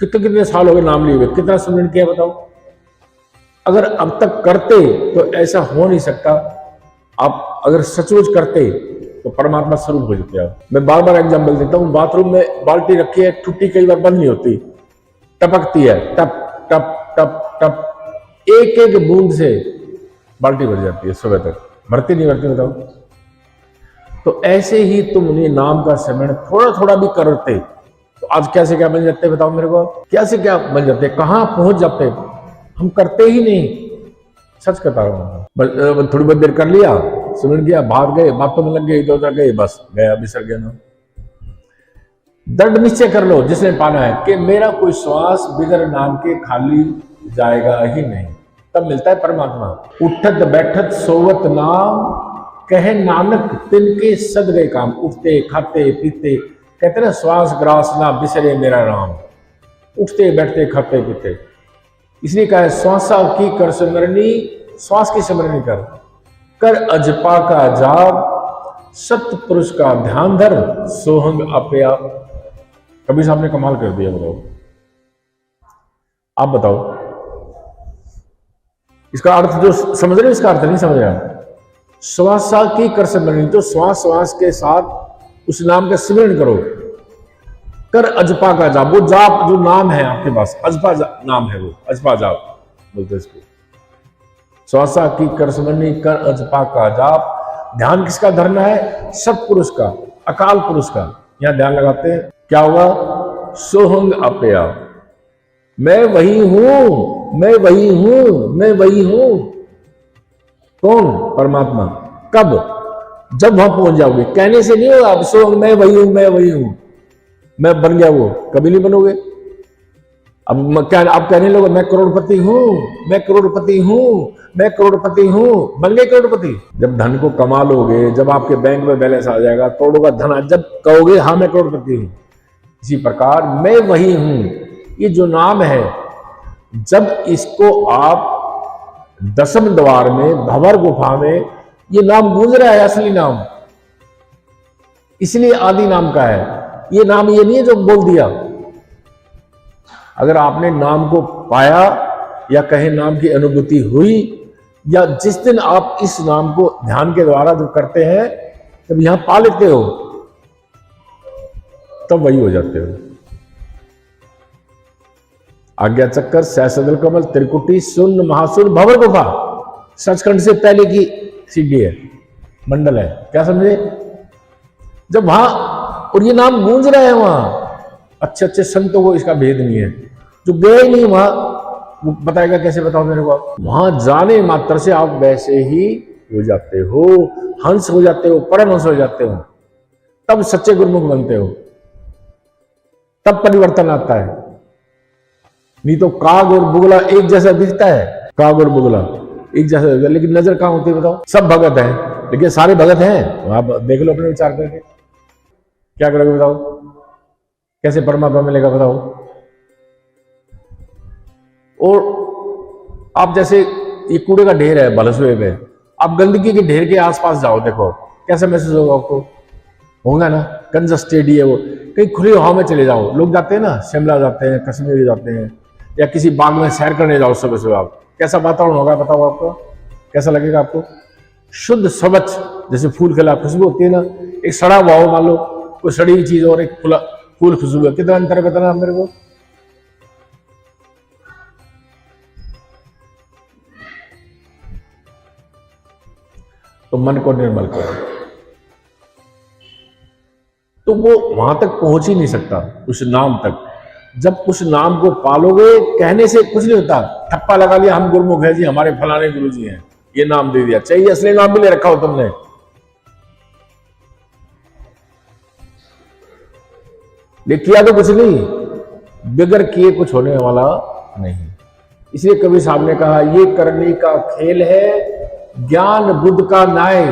कितने कितने साल हो गए नाम लिए हुए, कितना सिमरन किया बताओ? अगर अब तक करते तो ऐसा हो नहीं सकता। आप अगर सचमुच करते तो परमात्मा स्वरूप हो जाते आप। मैं बार बार एग्जाम्पल देता हूँ। बाथरूम में बाल्टी रखी है, टूटी कई बार बंद नहीं होती, टपकती है, टप टप टप टप, एक एक बूंद से बाल्टी भर जाती है, सुबह तक भरती नहीं भरती बताओ? तो ऐसे ही तुम उन्हें नाम का सिमरन थोड़ा थोड़ा भी करते तो आज कैसे क्या बन जाते बताओ मेरे को? कैसे क्या बन जाते, कहां पहुंच जाते? हम करते ही नहीं। सच कहता हूं। थोड़ी बहुत देर कर लिया, सिमरन किया, भाग गए, बातों में लग गए, इधर उधर गए, बस गया, बिसर गया ना। दृढ़ निश्चय कर लो जिसने पाना है कि मेरा कोई श्वास बिगर नाम के खाली जाएगा ही नहीं, तब मिलता है परमात्मा। उठत बैठत सोवत नाम, कहे नानक तिनके सद गए काम। उठते खाते पीते, कहते ना श्वास ग्रास ना बिसरे मेरा नाम। उठते बैठते खाते पीते, इसलिए कहा श्वासा की कर सिमरनी, श्वास की स्मरण कर, कर अजपा का जाप, सत्य पुरुष का ध्यान धर, सोहंग अपे आप। कबीर साहब ने कमाल कर दिया। बताओ, आप बताओ इसका अर्थ जो समझ रहे हो, इसका अर्थ नहीं समझ रहा। श्वासा की कर स्मरण, तो श्वास श्वास के साथ उस नाम का स्मरण करो। कर अजपा का जाप, वो जाप जो नाम है आपके पास, अजपा नाम है वो, अजपा जाप बोलते इसको। श्वासा की कर स्मरणी, कर अजपा का जाप। ध्यान किसका धरना है? सत्पुरुष का, अकाल पुरुष का। यहां ध्यान लगाते हैं, क्या हुआ? सोहंग अपया, मैं वही हूं, मैं वही हूं, मैं वही हूं। कौन? परमात्मा। कब? जब वहां पहुंच जाओगे। कहने से नहीं होगा। अब सोहंग मैं वही हूं, मैं वही हूं, मैं बन गया, वो कभी नहीं बनोगे। अब क्या आप कहने लोगे मैं करोड़पति हूं, मैं करोड़पति हूं, मैं करोड़पति हूं, बन गए करोड़पति। जब धन को कमा लोगे, जब आपके बैंक में बैलेंस आ जाएगा, करोड़ों का धन, जब कहोगे हाँ मैं करोड़पति हूं। इसी प्रकार मैं वही हूं, ये जो नाम है, जब इसको आप दशम द्वार में, भंवर गुफा में, ये नाम गूंज रहा है, असली नाम, इसलिए आदि नाम का है। ये नाम ये नहीं है जो बोल दिया। अगर आपने नाम को पाया, या कहे नाम की अनुभूति हुई, या जिस दिन आप इस नाम को ध्यान के द्वारा जो करते हैं, जब यहां पा लेते हो, तब वही हो जाते हो। आज्ञा चक्कर, सहस्त्र कमल, त्रिकुटी, शून्य, महाशून्य, भंवर गुफा, सचखंड से पहले की सीढ़ी है, मंडल है। क्या समझे? जब वहां, और ये नाम गूंज रहे हैं वहां, अच्छे अच्छे संतों को इसका भेद नहीं है। जो गए ही नहीं वहां, वो बताएगा कैसे? बताओ मेरे को। आप वहां जाने मात्र से आप वैसे ही हो जाते हो, हंस हो जाते हो, परमहंस हो जाते हो। तब सच्चे गुरुमुख बनते हो, तब परिवर्तन आता है। नहीं तो काग और बुगला एक जैसा दिखता है, काग और बुगला एक जैसा दिखता है, लेकिन नजर कहां होती है? बताओ। सब भगत हैं, लेकिन सारे भगत हैं? आप देख लो अपने विचार करके। क्या करोगे बताओ? कैसे परमात्मा मिलेगा बताओ? और आप जैसे ये कूड़े का ढेर है भलसुए में, आप गंदगी के ढेर के आसपास जाओ, देखो कैसा महसूस होगा आपको? होगा ना, कंजस्टेड है वो। कहीं खुली हवा में चले जाओ, लोग जाते हैं ना, शिमला जाते हैं, कश्मीर जाते हैं, या किसी बाग में सैर करने जाओ सुबह सुबह, आप कैसा वातावरण होगा बताओ आपको? कैसा लगेगा आपको? शुद्ध स्वच्छ, जैसे फूल खिला खुशबू होती है ना, एक सड़ा हुआ हो, मान लो कोई सड़ी हुई चीज और एक फूल खुशबू है, कितना अंतर है बताना आप मेरे को? तो मन को निर्मल करो, तो वो वहां तक पहुंच ही नहीं सकता, उस नाम तक। जब उस नाम को पालोगे, कहने से कुछ नहीं होता। ठप्पा लगा लिया हम गुरुमुख है जी, हमारे फलाने गुरु जी हैं, ये नाम दे दिया, चाहिए असली नाम भी ले रखा हो तुमने, ले किया तो कुछ नहीं, बगैर किए कुछ होने वाला नहीं। इसलिए कबीर साहब ने कहा, ये करने का खेल है, ज्ञान बुद्ध का न्याय।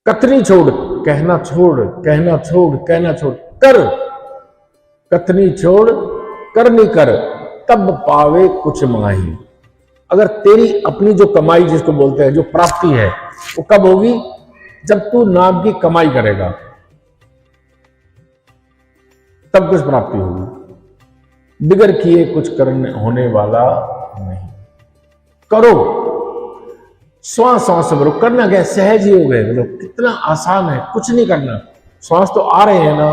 कथनी छोड़, कहना छोड़, कहना छोड़, कहना छोड़, कर। कथनी छोड़, करनी कर, तब पावे कुछ माही। अगर तेरी अपनी जो कमाई जिसको बोलते हैं, जो प्राप्ति है, वो कब होगी? जब तू नाम की कमाई करेगा, तब कुछ प्राप्ति होगी। बिगर किए कुछ करने होने वाला नहीं। करो, श्वास श्वास भरो। करना क्या? सहज ही हो गए। मतलब कितना आसान है, कुछ नहीं करना। श्वास तो आ रहे हैं ना,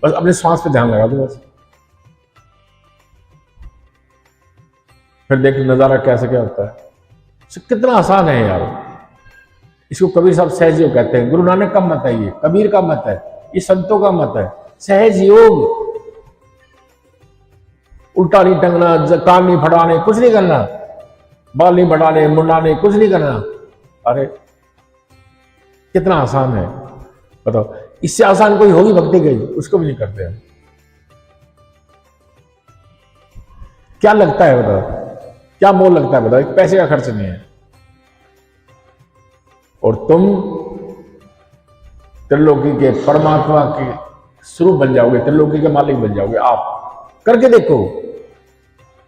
बस अपने श्वास पे ध्यान लगा दो बस। फिर देख नजारा कैसे क्या होता है। कितना आसान है यार। इसको कबीर साहब सहज योग कहते हैं। गुरु नानक का मत है, ये कबीर का मत है, ये संतों का मत है। सहज योग, उल्टा नहीं टंगना, कान नहीं फटाने, कुछ नहीं करना, बाल नहीं बढ़ाने, मुंडाने, कुछ नहीं करना। अरे कितना आसान है बताओ। इससे आसान कोई होगी भक्ति गई, उसको भी नहीं करते हम। क्या लगता है बताओ? क्या मोल लगता है बताओ? एक पैसे का खर्च नहीं है, और तुम त्रिलोकी के परमात्मा के स्वरूप बन जाओगे, त्रिलोकी के मालिक बन जाओगे। आप करके देखो,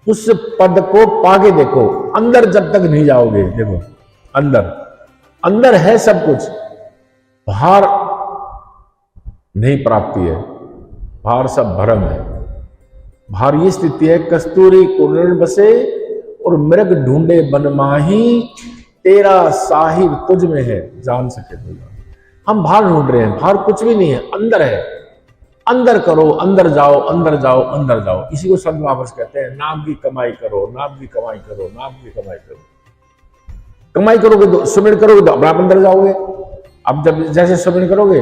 उस पद को पाके देखो, अंदर जब तक नहीं जाओगे, देखो अंदर अंदर है सब कुछ, बाहर नहीं प्राप्ति है, बाहर सब भ्रम है। बाहर ये स्थिति है, कस्तूरी कुरण बसे और मृग ढूंढे बन माही, तेरा साहिब तुझ में है जान सके तो। हम बाहर ढूंढ रहे हैं, बाहर कुछ भी नहीं है, अंदर है। अंदर करो, अंदर जाओ, अंदर जाओ, अंदर जाओ। इसी को संत महापुरुष कहते हैं, नाम की कमाई करो, नाम की कमाई करो, नाम की कमाई करो। कमाई करोगे तो सुमिरन करोगे तो अपने आप अंदर जाओगे। अब जब जैसे सुमिरन करोगे,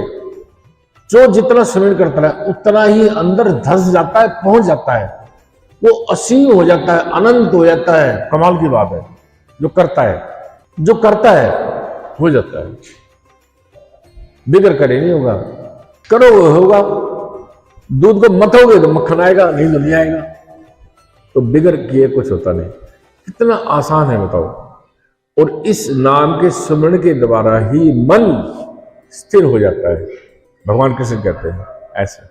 जो जितना सुमिरन करता है उतना ही अंदर धस जाता है, पहुंच जाता है, वो असीम हो जाता है, अनंत हो जाता है। कमाल की बात है। जो करता है हो जाता है, बिगर करे नहीं होगा, करो होगा। दूध को मतोगे तो मक्खन आएगा, नहीं तो नहीं आएगा। तो बिगर किए कुछ होता नहीं। कितना आसान है बताओ। और इस नाम के सुमरण के द्वारा ही मन स्थिर हो जाता है। भगवान कृष्ण कहते हैं ऐसे,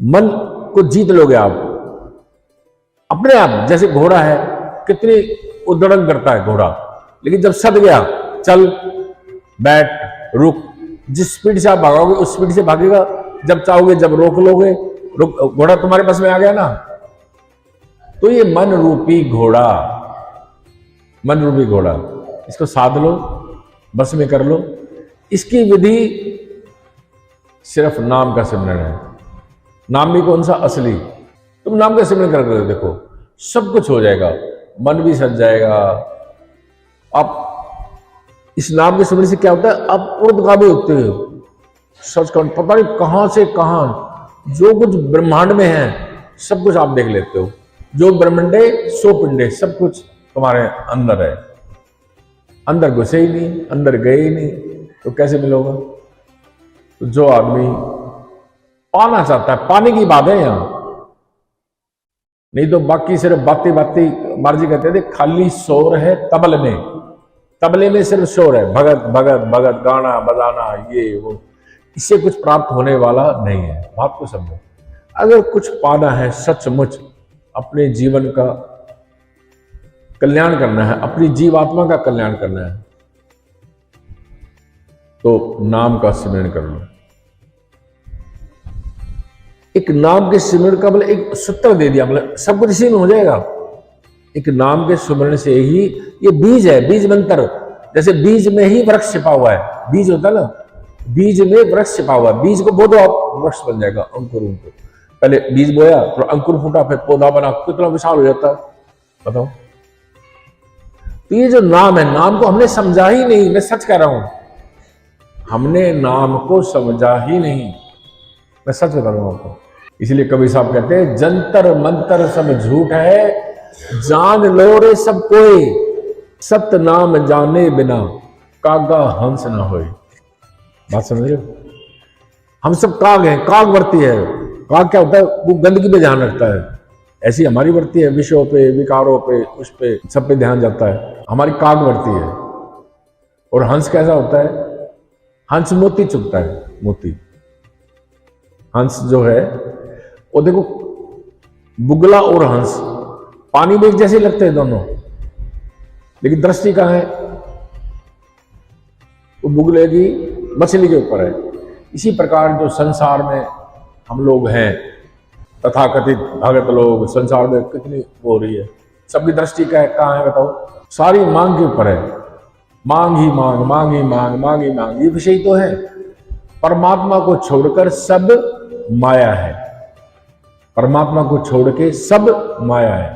मन को जीत लोगे आप अपने आप। जैसे घोड़ा है, कितनी उद्दंड करता है घोड़ा, लेकिन जब सद गया, चल बैठ रुक, जिस स्पीड से आप भागोगे उस स्पीड से भागेगा। जब चाहोगे जब रोक लोगे, घोड़ा तुम्हारे बस में आ गया ना। तो ये मन रूपी घोड़ा, इसको साध लो, बस में कर लो। इसकी विधि सिर्फ नाम का सिमरन है। नाम भी कौन सा? असली। तुम नाम का सिमरन करके देखो, सब कुछ हो जाएगा, मन भी सज जाएगा। आप इस नाम के सिमरन से क्या होता है, आप ऊर्ध्वगामी होते हो। सच कहूं, पता नहीं कहां से कहां जो कुछ ब्रह्मांड में है सब कुछ आप देख लेते हो। जो ब्रह्मंडे सो पिंडे, सब कुछ तुम्हारे अंदर है। अंदर घुसे ही नहीं, अंदर गए ही नहीं, तो कैसे मिलोगा? तो जो आदमी पाना चाहता है, पाने की बात है यहां, नहीं तो बाकी सिर्फ बातें मार्जी कहते थे, खाली शोर है तबले में सिर्फ शोर है, भगत गाना बजाना ये वो, इससे कुछ प्राप्त होने वाला नहीं है। बात को समझो। अगर कुछ पाना है सचमुच, अपने जीवन का कल्याण करना है, अपनी जीवात्मा का कल्याण करना है, तो नाम का सिमरन कर लो। एक नाम के सिमरन का मतलब एक सूत्र दे दिया, मतलब सब कुछ इसी में हो जाएगा। एक नाम के सिमरन से ही, ये बीज है, बीज मंत्र। जैसे बीज में ही वृक्ष छिपा हुआ है, बीज होता है ना, बीज में वृक्ष छिपा हुआ है। बीज को बो दो आप, वृक्ष बन जाएगा, अंकुर। पहले बीज बोया, तो अंकुर फूटा, फिर पौधा बना, कितना विशाल हो जाता है बताओ। तो ये जो नाम है, नाम को हमने समझा ही नहीं। मैं सच कह रहा हूं, हमने नाम को समझा ही नहीं, मैं सच बता रहा हूं आपको। इसलिए कबीर साहब कहते हैं, जंतर मंतर सब झूठ है, जान लो रे सब कोई, सत्य नाम जाने बिना कागा हंस ना होए। बात समझ रहे हो? हम सब काग हैं, काग वर्ती है। काग क्या होता है? वो गंदगी पे ध्यान रखता है। ऐसी हमारी वर्ती है, विषयों पे, विकारों पे, उस पे, सब पे ध्यान जाता है। हमारी काग वर्ती है। और हंस कैसा होता है? हंस मोती चुगता है, मोती। हंस जो है वो देखो, बुगला और हंस पानी में एक जैसे लगते हैं दोनों, लेकिन दृष्टि कहां है? वो बुगले की मछली के ऊपर है। इसी प्रकार जो संसार में हम लोग हैं, तथाकथित भगत लोग, संसार में कितनी हो रही है, सबकी दृष्टि कहां है बताओ? सारी मांग के ऊपर है। मांग ही मांग, मांग ही मांग, मांग ही मांग, ये विषय तो है। परमात्मा को छोड़कर सब माया है। परमात्मा को छोड़ के सब माया है।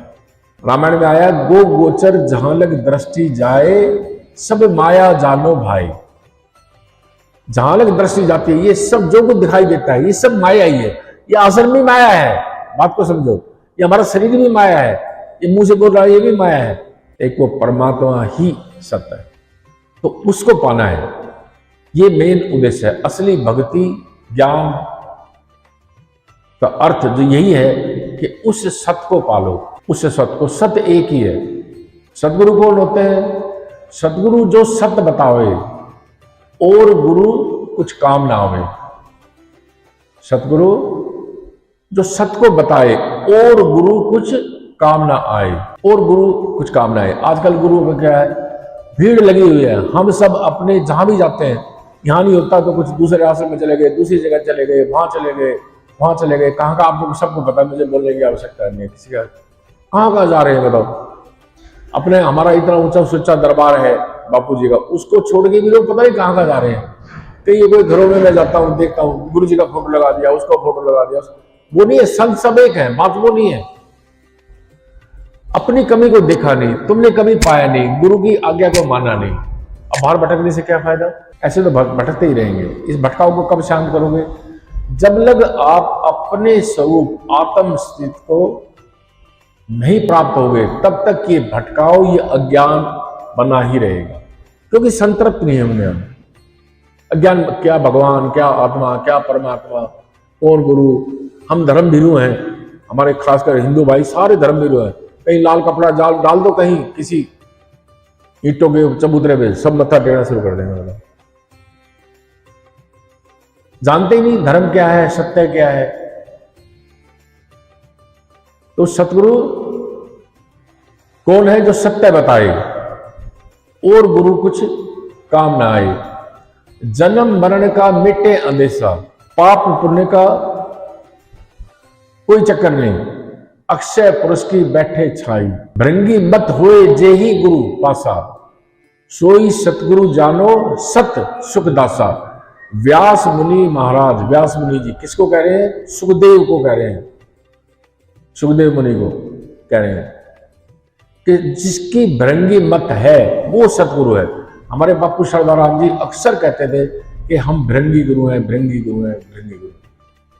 रामायण में आया, गो गोचर जहां लग दृष्टि जाए, सब माया जानो भाई। जहां लग दृष्टि जाती है, ये सब जो कुछ दिखाई देता है, ये सब माया ही है। ये आसन भी माया है, बात को समझो। ये हमारा शरीर भी माया है, ये मुंह से बोल रहा है ये भी माया है। एक वो परमात्मा ही सत्य है, तो उसको पाना है। ये मेन उद्देश्य है। असली भक्ति ज्ञान का अर्थ जो यही है कि उस सत्य को पालो, उस सत्य को। सत्य एक ही है। सदगुरु कौन होते हैं? सदगुरु जो सत्य बतावे और गुरु कुछ काम ना आवे। सतगुरु जो सत्य को बताए और गुरु कुछ काम ना आए, और गुरु कुछ काम ना आए। आजकल गुरु का क्या है, भीड़ लगी हुई है, हम सब अपने जहां भी जाते हैं, यहाँ नहीं होता तो कुछ दूसरे आश्रम में चले गए, दूसरी जगह चले गए, वहां चले गए, वहां चले गए, कहाँ का आप लोग सबको पता है, मुझे बोलने की आवश्यकता नहीं है किसी का। कहाँ जा रहे हैं बताओ। अपने हमारा इतना ऊंचा सुच्चा दरबार है बापू जी का, उसको छोड़ के भी लोग पता नहीं कहाँ जा रहे हैं। कई कोई घरों में मैं जाता हूँ, देखता हूँ, गुरु जी का फोटो लगा दिया, उसका फोटो लगा दिया, वो नहीं है, संत सब एक है, बात वो नहीं है। अपनी कमी को देखा नहीं, तुमने कभी पाया नहीं, गुरु की आज्ञा को माना नहीं, अब बाहर भटकने से क्या फायदा। ऐसे तो भटकते ही रहेंगे। इस भटकाव को कब शांत करोगे, जब लग आप अपने स्वरूप आत्म स्थिति को नहीं प्राप्त होगे, तब तक ये भटकाव, ये अज्ञान बना ही रहेगा, क्योंकि संतृप्त नहीं होंगे हम। अज्ञान क्या भगवान, क्या आत्मा, क्या परमात्मा, कौन गुरु। हम धर्म भीरू हैं, हमारे खासकर हिंदू भाई सारे धर्म भीरू हैं। कहीं लाल कपड़ा डाल दो, कहीं किसी ईंटों के चबूतरे पे, सब मत्था टेकना शुरू कर देंगे। जानते ही नहीं धर्म क्या है, सत्य क्या है। तो सतगुरु कौन है, जो सत्य बताए और गुरु कुछ काम ना आए। जन्म मरण का मिटे अंदेशा, पाप पुण्य का कोई चक्कर नहीं, अक्षय पुरुष की बैठे छाई। भृंगी मत होए जे ही गुरु पासा, सोई सतगुरु जानो सत सुखदासा। व्यास मुनि महाराज, व्यास मुनि जी किसको कह रहे हैं, सुखदेव को कह रहे हैं, सुखदेव मुनि को कह रहे हैं कि जिसकी भृंगी मत है वो सतगुरु है। हमारे बापू शारदाराम जी अक्सर कहते थे कि हम भृंगी गुरु हैं, भृंगी गुरु हैं, भृंगी गुरु।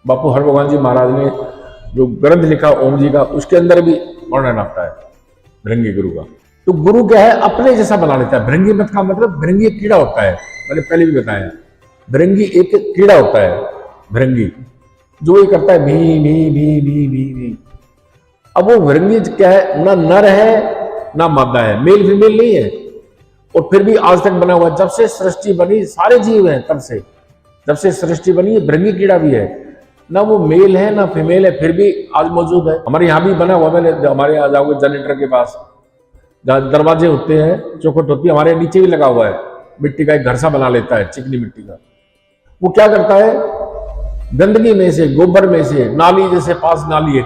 बापू हरभगवान जी महाराज ने जो ग्रंथ लिखा ओम जी का, उसके अंदर भी वर्णन आता है भृंगी गुरु का। तो गुरु क्या है, अपने जैसा बना लेता है। भृंगी मत का मतलब, भृंगी एक कीड़ा होता है, मैंने पहले भी बताया, भृंगी एक कीड़ा होता है, भृंगी जो ये करता है भी भी भी भी भी भी। अब वो भृंगी क्या है, ना नर है ना मादा है, मेल फीमेल नहीं है, और फिर भी आज तक बना हुआ। जब से सृष्टि बनी सारे जीव हैं, तब से जब से सृष्टि बनी है, भृंगी कीड़ा भी है, ना वो मेल है ना फीमेल है, फिर भी आज मौजूद है। हमारे यहाँ भी बना हुआ, मैंने हमारे यहाँ जाओगे जनरेटर के पास जहाँ दरवाजे होते हैं, चौखट होती है, हमारे नीचे भी लगा हुआ है, मिट्टी का एक घर सा बना लेता है, चिकनी मिट्टी का। वो क्या करता है, गंदगी में से, गोबर में से, नाली जैसे पास नाली है,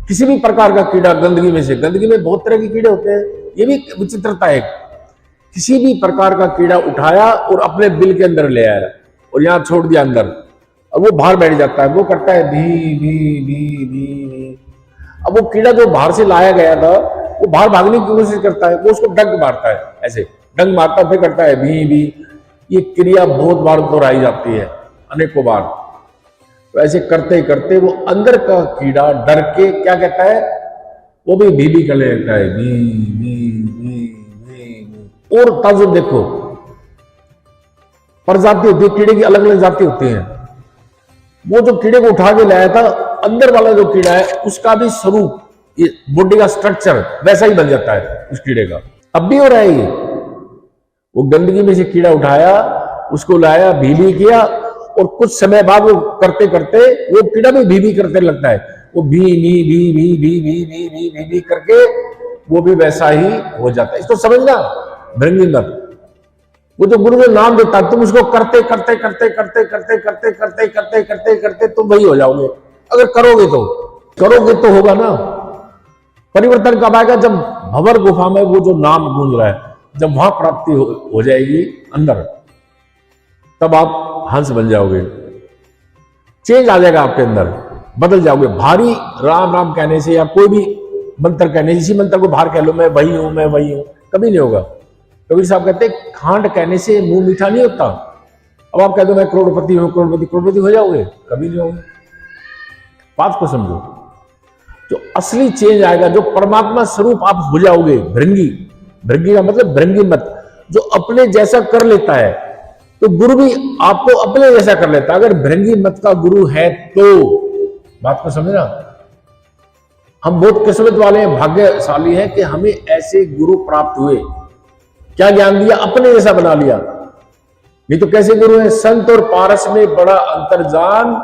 किसी भी प्रकार का कीड़ा गंदगी में से, गंदगी में बहुत तरह के कीड़े होते हैं, ये भी विचित्रता है। किसी भी प्रकार का कीड़ा उठाया और अपने बिल के अंदर ले आया और यहाँ छोड़ दिया अंदर, और वो बाहर बैठ जाता है, वो करता है भी भी भी भी। अब वो कीड़ा जो बाहर से लाया गया था, वो बाहर भागने की कोशिश करता है, वो उसको डंक मारता है, ऐसे डंक मारता फिर करता है भी भी। ये क्रिया बहुत बार दोहराई जाती है, अनेकों बार। तो ऐसे करते करते वो अंदर का कीड़ा डर के क्या कहता है, वो भी भी कर लेता है, भी भी भी भी। और ताजुब देखो, प्रजाति होती है कीड़े की, अलग अलग जाति होती है। वो जो कीड़े को उठा के लाया था, अंदर वाला जो कीड़ा है उसका भी स्वरूप, ये बॉडी का स्ट्रक्चर वैसा ही बन जाता है उस कीड़े का। अब भी हो रहा है ये, वो गंदगी में से कीड़ा उठाया, उसको लाया, भीभी किया, और कुछ समय बाद वो करते करते वो कीड़ा भी भीभी करते लगता है, वो भी भी भी भी भी भी भी भी भी भी करके वो भी वैसा ही हो जाता है। इसको समझना, भृंगी मत। वो जो गुरु ने नाम देता है, तुम उसको करते करते करते करते करते करते करते करते करते करते तुम वही हो जाओगे। अगर करोगे तो होगा ना। परिवर्तन कब आएगा, जब भंवर गुफा में वो जो नाम गूंज रहा है, जब वहां प्राप्ति हो जाएगी अंदर, तब आप हंस बन जाओगे, चेंज आ जाएगा आपके अंदर, बदल जाओगे। भारी राम राम कहने से या कोई भी मंत्र कहने से, इसी मंत्र को बाहर कह लो, मैं वही हूं, मैं वही हूं, कभी नहीं होगा। कबीर साहब कहते हैं, खांड कहने से मुंह मीठा नहीं होता। अब आप कह दो मैं करोड़पति हूं, करोड़पति हो जाओगे, कभी नहीं होगे। बात को समझो, जो असली चेंज आएगा, जो परमात्मा स्वरूप आप हो जाओगे। भृंगी का मतलब भृंगी मत, जो अपने जैसा कर लेता है, तो गुरु भी आपको अपने जैसा कर लेता है। अगर भृंगी मत का गुरु है तो, बात को समझना, हम बहुत किस्मत वाले हैं, भाग्यशाली हैं कि हमें ऐसे गुरु प्राप्त हुए। क्या ज्ञान दिया, अपने जैसा बना लिया। नहीं तो कैसे गुरु है, संत और पारस में बड़ा अंतर जान,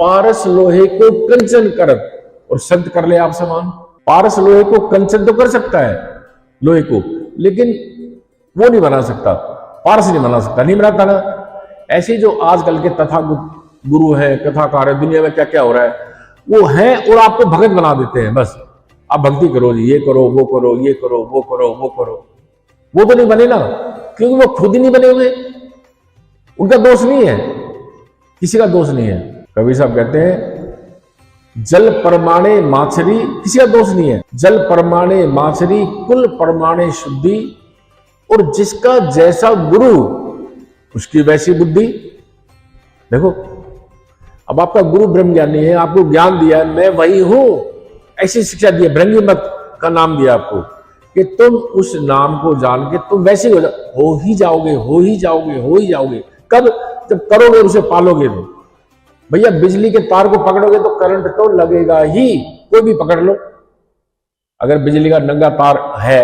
पारस लोहे को कंचन करत और संत कर ले आप समान। पारस लोहे को कंचन तो कर सकता है, लोहे को, लेकिन वो नहीं बना सकता, पारस नहीं बना सकता, नहीं बनाता ना। ऐसे जो आजकल के तथागत गुरु हैं, कथाकार है, दुनिया में क्या क्या हो रहा है, वो है और आपको भगत बना देते हैं। बस आप भक्ति करो जी, ये करो वो करो, ये करो वो करो वो करो, वो तो नहीं बने ना, क्योंकि वो खुद ही नहीं बने हुए। उनका दोष नहीं है, किसी का दोष नहीं है। कबीर साहब कहते हैं जल परमाणे माछरी, किसी का दोष नहीं है। जल परमाणे माछरी, कुल परमाणे शुद्धि, और जिसका जैसा गुरु उसकी वैसी बुद्धि। देखो, अब आपका गुरु ब्रह्म ज्ञानी है, आपको ज्ञान दिया है, मैं वही हूं, ऐसी शिक्षा दी है, भृंगी मत का नाम दिया आपको कि तुम उस नाम को जान के तुम वैसे हो ही जाओगे, हो ही जाओगे, हो ही जाओगे। कब? जब करोगे, उसे पालोगे। तो भैया बिजली के तार को पकड़ोगे तो करंट तो लगेगा ही, कोई भी पकड़ लो। अगर बिजली का नंगा तार है,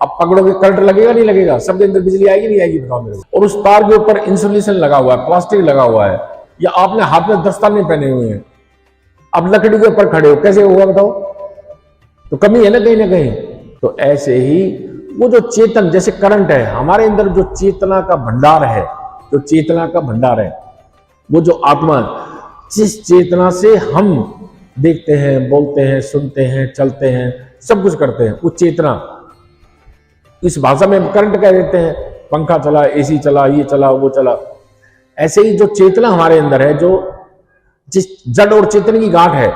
अब पकड़ोगे, करंट लगेगा नहीं लगेगा? सबके अंदर बिजली आएगी नहीं आएगी? बताओ मेरे को। और उस तार के ऊपर इंसुलेशन लगा हुआ है, प्लास्टिक लगा हुआ है, या आपने हाथ में दस्ताने पहने हुए हैं, अब लकड़ी के ऊपर खड़े हो, कैसे होगा बताओ? तो कमी है ना कहीं ना कहीं। तो ऐसे ही वो जो चेतन, जैसे करंट है, हमारे अंदर जो चेतना का भंडार है, जो चेतना का भंडार है, वो जो आत्मा, जिस चेतना से हम देखते हैं, बोलते हैं, सुनते हैं, चलते हैं, सब कुछ करते हैं, वो चेतना, इस भाषा में करंट कह देते हैं। पंखा चला, एसी चला, ये चला, वो चला। ऐसे ही जो चेतना हमारे अंदर है, जो जिस जड़ और चेतन की गांठ है,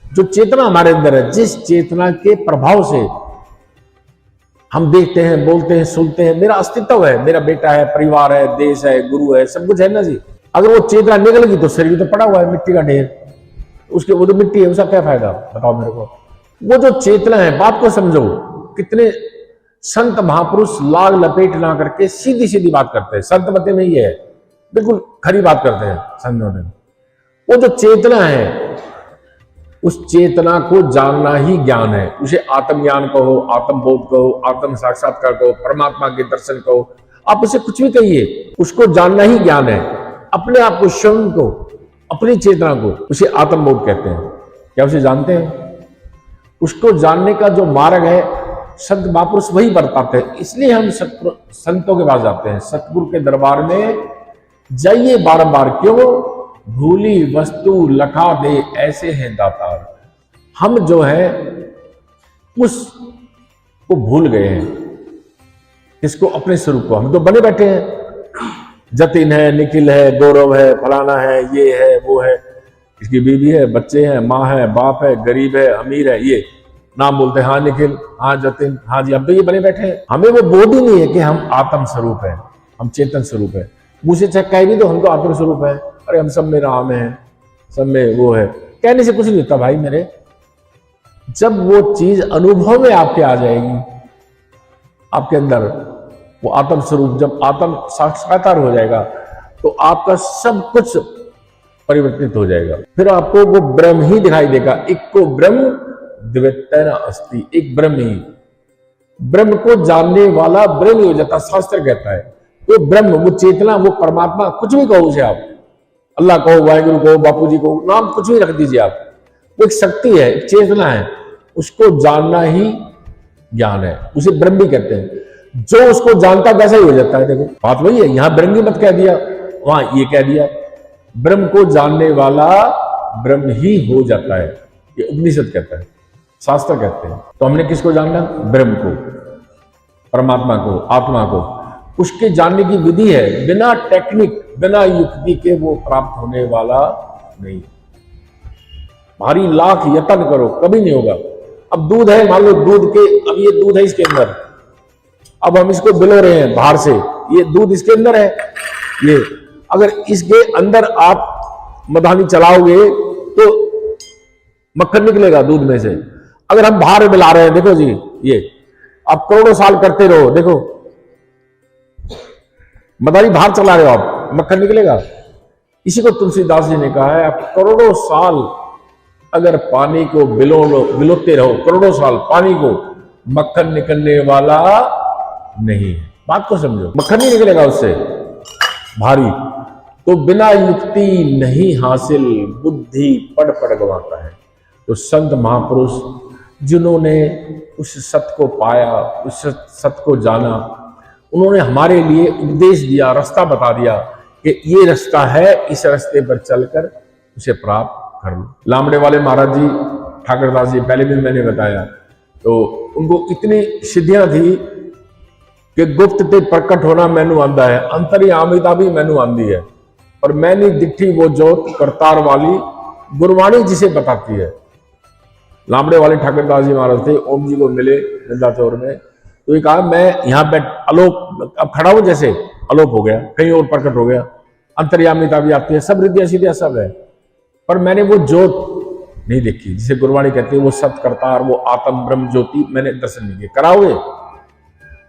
जो चेतना हमारे अंदर है, जिस चेतना के प्रभाव से हम देखते हैं, बोलते हैं, सुनते हैं, मेरा अस्तित्व है, मेरा बेटा है, परिवार है, देश है, गुरु है, सब कुछ है ना जी। अगर वो चेतना निकल गई तो शरीर तो पड़ा हुआ है मिट्टी का ढेर, उसके, वो तो मिट्टी है, उसका क्या फायदा? बताओ मेरे को। वो जो चेतना है, बात को समझो। कितने संत महापुरुष लाग लपेट ना करके सीधी सीधी बात करते हैं। संत मते में ये है, बिल्कुल खरी बात करते हैं संतों ने। वो जो चेतना है, उस चेतना को जानना ही ज्ञान है। उसे आत्मज्ञान कहो, आत्मबोध कहो, आत्म साक्षात्कार कहो, परमात्मा के दर्शन कहो, आप उसे कुछ भी कहिए, उसको जानना ही ज्ञान है। अपने आप को, स्वयं को, अपनी चेतना को, उसे आत्मबोध कहते हैं। क्या उसे जानते हैं? उसको जानने का जो मार्ग है, संत महापुरुष वही बताते हैं। इसलिए हम संतों के पास जाते हैं, सतगुरु के दरबार में जाइए बारंबार। क्यों? भूली वस्तु लखा दे, ऐसे हैं दातार। हम जो है उसको भूल गए हैं, इसको, अपने स्वरूप को। हम तो बने बैठे हैं, जतिन है, निखिल है, गौरव है, फलाना है, ये है, वो है, इसकी बीवी है, बच्चे हैं, माँ है, बाप है, गरीब है, अमीर है, ये नाम बोलते हैं, हाँ निखिल, हाँ जतिन, हाँ जी। अब तो ये बने बैठे हैं, हमें वो बोध ही नहीं है कि हम आत्म स्वरूप है, हम चेतन स्वरूप है। मुझे चाहे कह भी तो हम तो आत्म स्वरूप है, अरे हम सब में राम है, सब में वो है, कहने से कुछ नहीं होता भाई मेरे। जब वो चीज अनुभव में आपके आ जाएगी, आपके अंदर वो आत्म स्वरूप, जब आत्म साक्षात्कार हो जाएगा, तो आपका सब कुछ परिवर्तित हो जाएगा। फिर आपको वो ब्रह्म ही दिखाई देगा। इक्को ब्रह्म द्वितीय न अस्ति, एक ब्रह्म ही। ब्रह्म को जानने वाला ब्रह्म ही हो जाता, शास्त्र कहता है। तो ब्रह्म, वो चेतना, वो परमात्मा, कुछ भी कहो उसे आप, अल्लाह कहो, वाहिगुरु कहो, बापूजी कहो, नाम कुछ भी रख दीजिए आप, वो एक शक्ति है, एक चेतना है, उसको जानना ही ज्ञान है, उसे ब्रह्म भी कहते हैं। जो उसको जानता वैसा ही हो जाता है। देखो बात वही है, यहां ब्रह्म मत कह दिया, वहां ये कह दिया। ब्रह्म को जानने वाला ब्रह्म ही हो जाता है, ये उपनिषद कहता है, शास्त्र कहते हैं। तो हमने किसको जानना? ब्रह्म को, परमात्मा को, आत्मा को। उसके जानने की विधि है, बिना टेक्निक, बिना युक्ति के वो प्राप्त होने वाला नहीं। भारी लाख यत्न करो, कभी नहीं होगा। अब दूध है, मान लो दूध के, अब ये दूध है इसके अंदर, अब हम इसको बिलो रहे हैं बाहर से, ये दूध इसके अंदर है, ये अगर इसके अंदर आप मधानी चलाओगे तो मक्खन निकलेगा दूध में से। अगर हम बाहर मिला रहे हैं, देखो जी, ये आप करोड़ों साल करते रहो, देखो मदारी बाहर चला रहे हो आप, मक्खन निकलेगा। इसी को तुलसीदास जी ने कहा है, आप करोड़ों साल अगर पानी को बिलोते रहो, करोड़ों साल पानी को, मक्खन निकलने वाला नहीं। बात को समझो, मक्खन नहीं निकलेगा उससे भारी। तो बिना युक्ति नहीं हासिल, बुद्धि पढ़ गवाता है। तो संत महापुरुष जिन्होंने उस सत्य को पाया, उस सत्य को जाना, उन्होंने हमारे लिए उपदेश दिया, रास्ता बता दिया कि ये रास्ता है, इस रास्ते पर चलकर उसे प्राप्त कर लो। लामड़े वाले महाराज जी, ठाकरदास जी, पहले भी मैंने बताया, तो उनको इतनी सिद्धियां थी कि गुप्त ते प्रकट होना मैनू आंदा है, अंतर्यामिता भी मैनू आंदी है, और मैंने दिठी वो जोत करतार वाली, गुरबाणी जिसे बताती है। लामड़े वाले ठाकरदास जी महाराज थे, ओम जी को मिले निंदा चौर में, तो ये कहा मैं यहाँ पे अलोप, अब खड़ा हूं जैसे अलोप हो गया, कहीं और प्रकट हो गया, अंतर्यामिता भी आती है, सब रिद्धियां सीधियां सब है, पर मैंने वो जोत नहीं देखी जिसे गुरबाणी कहती है, वो सत्य करतार, वो आत्म ब्रह्म ज्योति मैंने दर्शन नहीं किए। कराओगे?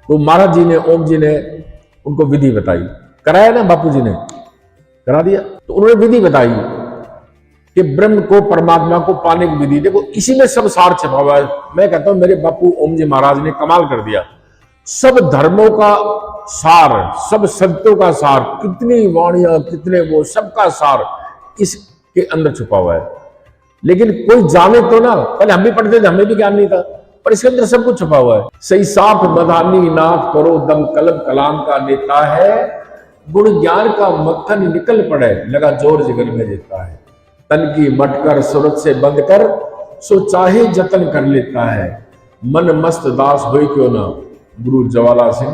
तो महाराज जी ने, ओम जी ने उनको विधि बताई, कराया ना, बापू जी ने करा दिया। तो उन्होंने विधि बताई कि ब्रह्म को, परमात्मा को पाने की विधि। देखो इसी में सब सार छिपा हुआ है। मैं कहता हूं मेरे बापू ओम जी महाराज ने कमाल कर दिया। सब धर्मों का सार, सब संतों का सार, कितनी वाणियां, कितने वो, सबका सार इसके अंदर छुपा हुआ है। लेकिन कोई जाने तो ना, पहले हम भी पढ़ते थे, हमें भी ज्ञान नहीं था, पर इसके अंदर सब कुछ छुपा हुआ है। सही साफ मधानी नाथ करो, दम कलम कलाम का नेता है, गुण ज्ञान का मक्खन निकल पड़े, लगा जोर जिगर में देता है। तन की मटकर सूरत से बंद कर, सो चाहे जतन कर लेता है, मन मस्त दास होई क्यों ना, गुरु ज्वाला सिंह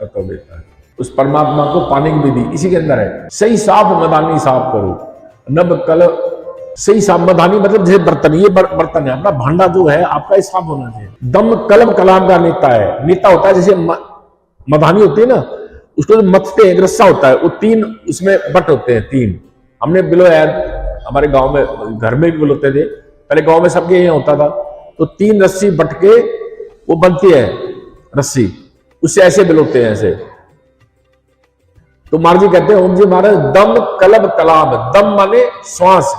तत्व देता है। उस परमात्मा को पाने की विधि इसी के अंदर है। सही साफ मधानी साफ करो, नब कल, सही साफ मधानी मतलब जैसे बर्तन, ये बर्तन है अपना, भांडा जो है आपका ये साफ होना चाहिए। दम कलम कलाम का नेता है, नेता होता है जैसे मधानी होती है ना, उसको जो मथते हैं, रस्सा होता है, वो तीन उसमें बट होते हैं, तीन हमने बिलोया, हमारे गांव में, घर में भी बिलोते थे पहले, गांव में सबके यहाँ होता था। तो तीन रस्सी बट के वो बनती है रस्सी, उससे ऐसे बिलोते हैं ऐसे। तो महाराज जी कहते हैं, ओम जी महाराज, दम कलब कलाम, दम माने श्वास,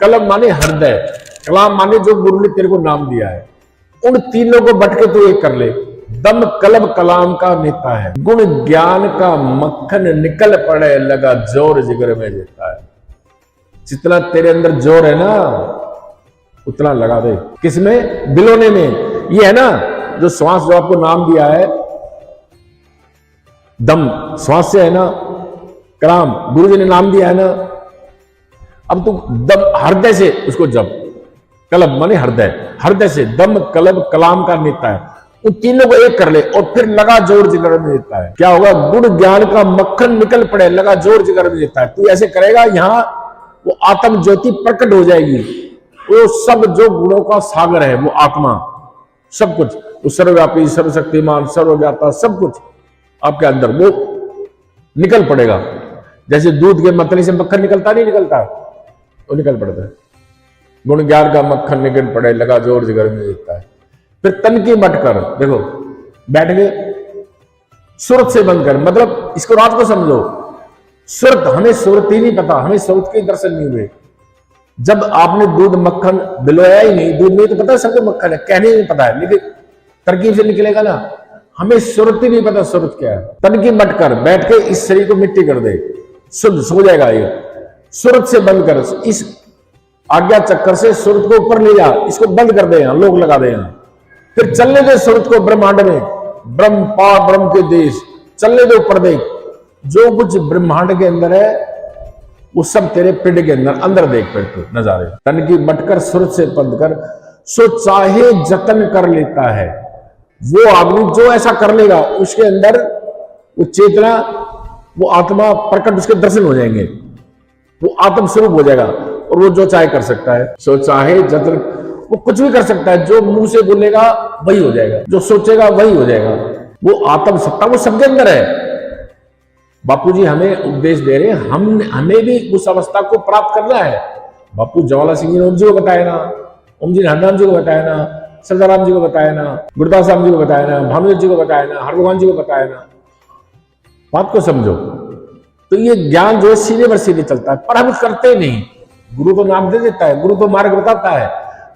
कलम माने हृदय, कलाम माने जो गुरु ने तेरे को नाम दिया है, उन तीनों को बट के तो एक कर ले। दम कलब कलाम का नेता है, गुण ज्ञान का मक्खन निकल पड़े, लगा जोर जिगर में देता है। जितना तेरे अंदर जोर है ना, उतना लगा दे। किसमें? बिलोने में। ये है ना जो श्वास, जो आपको नाम दिया है, दम श्वास से है ना, कलाम गुरु जी ने नाम दिया है ना, अब तू दम हृदय से उसको जप, कलब माने हृदय, हृदय से दम कलब कलाम का नेता है, उन तीनों को एक कर ले, और फिर लगा जोर जिगर में देता है। क्या होगा? गुण ज्ञान का मक्खन निकल पड़े, लगा जोर जिगर में देता है। तू ऐसे करेगा, यहां वो आत्म ज्योति प्रकट हो जाएगी। वो सब जो गुणों का सागर है, वो आत्मा, सब कुछ, वो सर्वव्यापी, सर्वशक्तिमान, सर्वज्ञाता, सब कुछ आपके अंदर वो निकल पड़ेगा। जैसे दूध के मतली से मक्खन निकलता नहीं निकलता, वो निकल पड़ता है। गुण ज्ञान का मक्खन निकल पड़े, लगा जोर जिगर में देता है। फिर तन की मट कर, देखो बैठ गए, सूरत से बंद कर, मतलब इसको रात को समझो। सूरत, हमें सूरत ही नहीं पता, हमें सूरत के दर्शन नहीं हुए। जब आपने दूध मक्खन बिलोया ही नहीं, दूध में तो पता है सबको मक्खन है, कहने नहीं पता है, लेकिन तरकीब से निकलेगा ना। हमें सूरत ही नहीं पता सूरत क्या है। तन की मट कर, बैठ के इस शरीर को मिट्टी कर दे, शुद्ध सो जाएगा ये। सूरत से बंद कर, इस आज्ञा चक्कर से सूरत को ऊपर ले जा, इसको बंद कर दे, लोग लगा दे। फिर चलने दे सूरत को ब्रह्मांड में, ब्रह्म पार ब्रह्म के देश, चलने दे ऊपर देख, जो कुछ ब्रह्मांड के अंदर है वो सब तेरे पिंड के अंदर देख फिर तू नजारे। तन की मटकर सूरत से बंद कर, सो चाहे जतन कर लेता है। वो आदमी जो ऐसा कर लेगा, उसके अंदर वो चेतना, वो आत्मा प्रकट, उसके दर्शन हो जाएंगे, वो आत्म स्वरूप हो जाएगा, और वो जो चाहे कर सकता है। सो चाहे जतन, वो कुछ भी कर सकता है, जो मुंह से बोलेगा वही हो जाएगा, जो सोचेगा वही हो जाएगा। वो आत्म सत्ता वो सबके अंदर है। बापू जी हमें उपदेश दे रहे हैं, हमें भी उस अवस्था को प्राप्त करना है। बापू ज्वाला सिंह जी ने ओम जी को बताया ना, ओम जी ने हरनाम जी को बताया ना, सरदाराम जी को बताया ना, गुरदास राम जी को बताया ना, भानुदेव जी को बताया ना, हरभगवान जी को बताया ना। बात को समझो। तो ये ज्ञान जो है सीधे पर सीधे चलता है, पर हम करते नहीं। गुरु तो नाम दे देता है, गुरु तो मार्ग बताता है,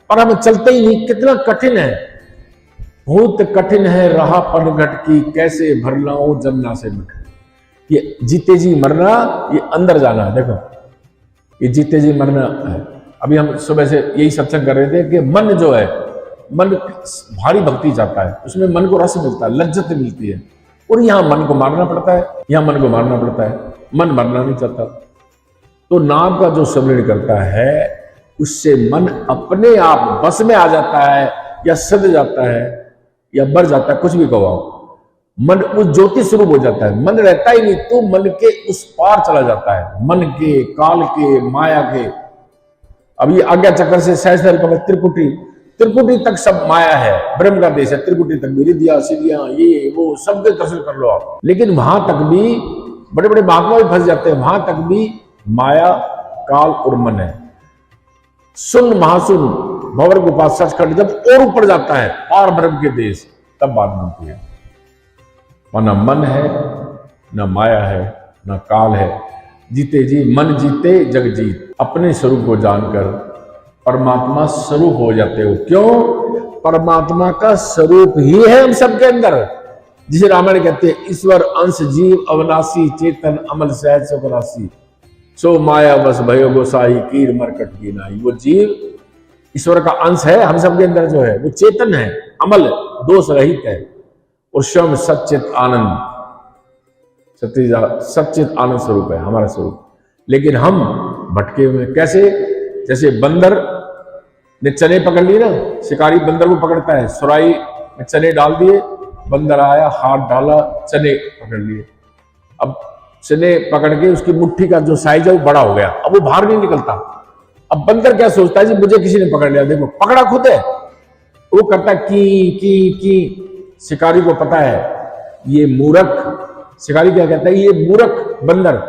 पर हम चलते ही नहीं। कितना कठिन है, बहुत कठिन है राह पनघट की, कैसे भर लाऊं जमुना से मिट। ये जीते जी मरना, ये अंदर जाना है। देखो ये जीते जी मरना है। अभी हम सुबह से यही सत्संग कर रहे थे कि मन जो है मन भारी भक्ति चाहता है, उसमें मन को रस मिलता है, लज्जत मिलती है, और यहाँ मन को मारना पड़ता है, यहाँ मन को मारना पड़ता है, मन मरना नहीं चाहता। तो नाम का जो स्मरण करता है उससे मन अपने आप बस में आ जाता है, या सद जाता है, या मर जाता है, कुछ भी कहो, मन उस ज्योति स्वरूप हो जाता है। मन रहता ही नहीं तो मन के उस पार चला जाता है, मन के, काल के, माया के। अब ये आज्ञा चक्र से सहस्त्र पकड़ त्रिकुटी तक सब माया है, ब्रह्म का देश है। त्रिकुटी तक विरिधिया सिद्धियां ये वो सबके दर्शन कर लो आप, लेकिन वहां तक भी बड़े बड़े महात्मा भी फंस जाते हैं, वहां तक भी माया, काल और मन है। सुन महासुन भंवर के पास सचखंड जब और ऊपर जाता है पार ब्रह्म के देश, तब बात बनती है। न मन है, न माया है, न काल है। जीते जी मन जीते जग जीत। अपने स्वरूप को जानकर परमात्मा स्वरूप हो जाते हो। क्यों? परमात्मा का स्वरूप ही है हम सबके अंदर। जिसे रामायण कहते हैं, ईश्वर अंश जीव अविनाशी चेतन अमल सहज सुखराशि, सो माया बस भयो गोसाई कीर मरकट की नाई। वो जीव ईश्वर का अंश है, हम सबके अंदर जो है वो चेतन है, अमल दोष रहित है, और स्वयं सच्चित आनंद, सच्चित आनंद स्वरूप है हमारा स्वरूप। लेकिन हम भटके हुए कैसे? जैसे बंदर ने चने पकड़ लिए ना, शिकारी बंदर को पकड़ता है, सुराई में चने डाल दिए, बंदर आया, हाथ डाला, चने पकड़ लिए। अब चने पकड़ के उसकी मुट्ठी का जो साइज है वो बड़ा हो गया, अब वो बाहर नहीं निकलता। अब बंदर क्या सोचता है जी, मुझे किसी ने पकड़ लिया, देखो पकड़ा खुद है, वो करता है की। शिकारी को पता है ये मूर्ख, शिकारी क्या कहता है, ये मूर्ख बंदर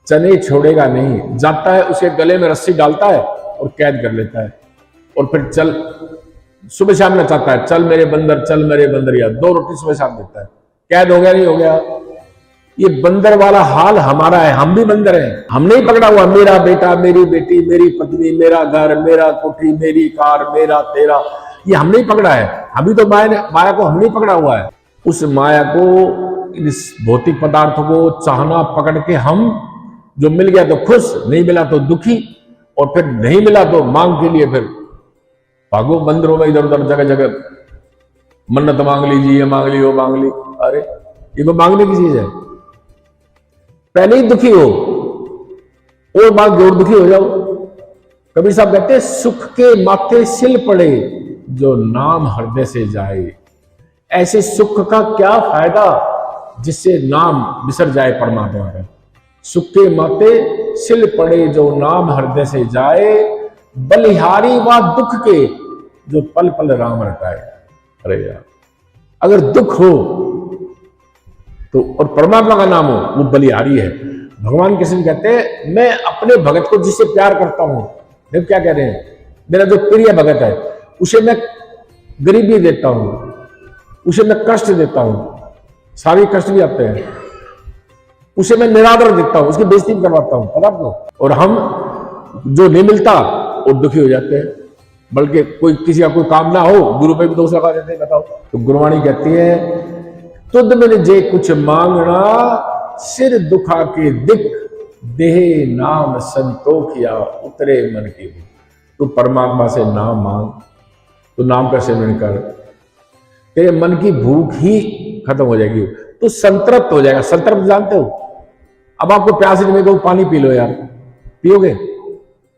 चने छोड़ेगा नहीं, जाता है उसके गले में रस्सी डालता है और कैद कर लेता है, और फिर चल सुबह शाम में चाहता है, चल मेरे बंदर, चल मेरे बंदर, या 2 रोटी सुबह शाम देता है। कैद हो गया नहीं हो गया? ये बंदर वाला हाल हमारा है, हम भी बंदर हैं। हमने ही पकड़ा हुआ, मेरा बेटा, मेरी बेटी, मेरी पत्नी, मेरा घर, मेरा कोठी, मेरी कार, मेरा तेरा, ये हमने ही पकड़ा है। अभी तो माया को हमने ही पकड़ा हुआ है। उस माया को, इस भौतिक पदार्थ को चाहना पकड़ के हम, जो मिल गया तो खुश, नहीं मिला तो दुखी, और फिर नहीं मिला तो मांग के लिए फिर भागो बंदरों में इधर उधर जगह जगह मन्नत मांग लीजिए, ये मांग ली, वो मांग ली। अरे ये तो मांगने की चीज है, पहले ही दुखी हो और मांग और दुखी हो जाओ। कबीर साहब कहते हैं, सुख के माथे सिल पड़े जो नाम हृदय से जाए। ऐसे सुख का क्या फायदा जिससे नाम बिसर जाए परमात्मा का। सुख के माथे सिल पड़े जो नाम हृदय से जाए, बलिहारी व दुख के जो पल पल राम रटाए। अरे यार, अगर दुख हो तो और परमात्मा का नाम हो, वो बलिहारी है। भगवान कृष्ण कहते हैं, मैं अपने भगत को जिससे प्यार करता हूं, देखो क्या कह रहे हैं, मेरा जो प्रिय भगत है उसे मैं गरीबी देता हूं, उसे मैं कष्ट देता हूं, सारे कष्ट भी आते हैं, उसे मैं निरादर देता हूं, उसकी बेइज्जती भी करवाता हूं, पता आपको। और हम जो नहीं मिलता और दुखी हो जाते हैं, बल्कि कोई किसी का कोई काम ना हो, गुरु पे भी दोष लगा देते हैं। बताओ, तो गुरुवाणी कहती है, तुद में जे कुछ मांगना सिर दुखा के दिख, देहे नाम संतोखिया उतरे मन की भूख। तो परमात्मा से नाम मांग, तो नाम का सेवन कर, तेरे मन की भूख ही खत्म हो जाएगी, तो संतृप्त हो जाएगा। संतृप्त जानते हो? अब आपको प्यास नहीं लगे, पानी पी लो यार, पियोगे?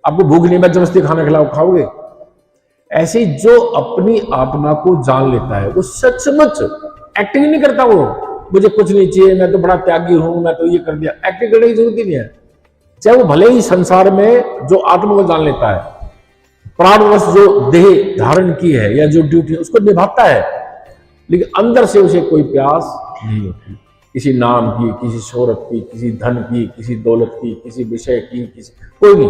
आपको भूख नहीं, मैं जबरदस्ती खाना खिलाओ, खाओगे? ऐसे जो अपनी आत्मा को जान लेता है वो सचमुच एक्टिंग नहीं करता, वो मुझे कुछ नहीं चाहिए, मैं तो बड़ा त्यागी हूं, मैं तो ये कर दिया, एक्टिंग करने की जरूरत ही नहीं है। चाहे वो भले ही संसार में जो आत्मा को जान लेता है, प्राणवश जो देह धारण की है या जो ड्यूटी है उसको निभाता है, लेकिन अंदर से उसे कोई प्यास नहीं होती, किसी नाम की, किसी शोहरत की, किसी धन की, किसी दौलत की, किसी विषय की, किसी कोई नहीं,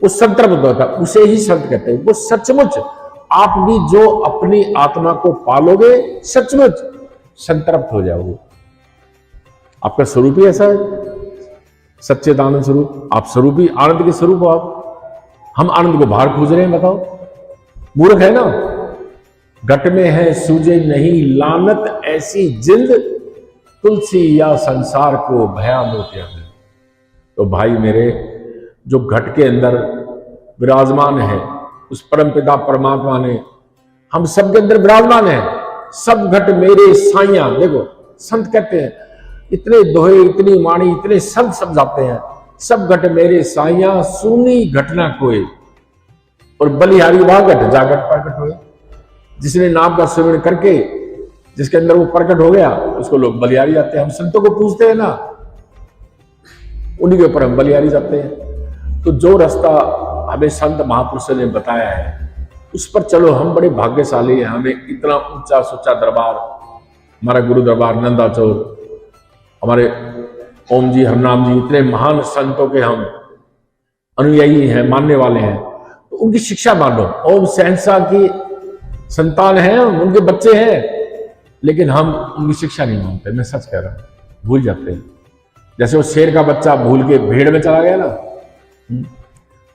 वो संतृप्त होता, उसे ही संत कहते हैं। वो सचमुच आप भी जो अपनी आत्मा को पालोगे, सचमुच संतृप्त हो जाओगे। आपका स्वरूप ही ऐसा है, सच्चिद आनंद स्वरूप। आप स्वरूप ही आनंद के स्वरूप हो। आप, हम आनंद को बाहर खोज रहे हैं, बताओ, मूर्ख है ना। घट में है सूझे नहीं लानत ऐसी जिंद, तुलसी या संसार को भया मोतिया में। तो भाई मेरे, जो घट के अंदर विराजमान है, उस परमपिता परमात्मा ने हम सबके अंदर विराजमान है। सब घट मेरे साइया, देखो संत कहते हैं, इतने दोहे, इतनी वाणी, इतने संत शब्द आते हैं। सब घट मेरे साइया, सुनी घटना कोई, और बलिहारी वह घट जागट प्रकट हुए। जिसने नाम का स्मरण करके, जिसके अंदर वो प्रकट हो गया, उसको लोग बलिहारी जाते हैं। हम संतों को पूछते हैं ना, उन्हीं के ऊपर हम बलिहारी जाते हैं। तो जो रास्ता हमें संत महापुरुषों ने बताया है, उस पर चलो। हम बड़े भाग्यशाली हैं, हमें इतना ऊंचा सुच्चा दरबार, हमारा गुरु दरबार नंदाचौर, हमारे ओम जी, हरनाम जी, इतने महान संतों के हम अनुयायी हैं, मानने वाले हैं। तो उनकी शिक्षा मानो। ओम सहनसा की संतान हैं, उनके बच्चे हैं, लेकिन हम उनकी शिक्षा नहीं मानते। मैं सच कह रहा हूं, भूल जाते हैं। जैसे वो शेर का बच्चा भूल के भेड़ में चला गया ना।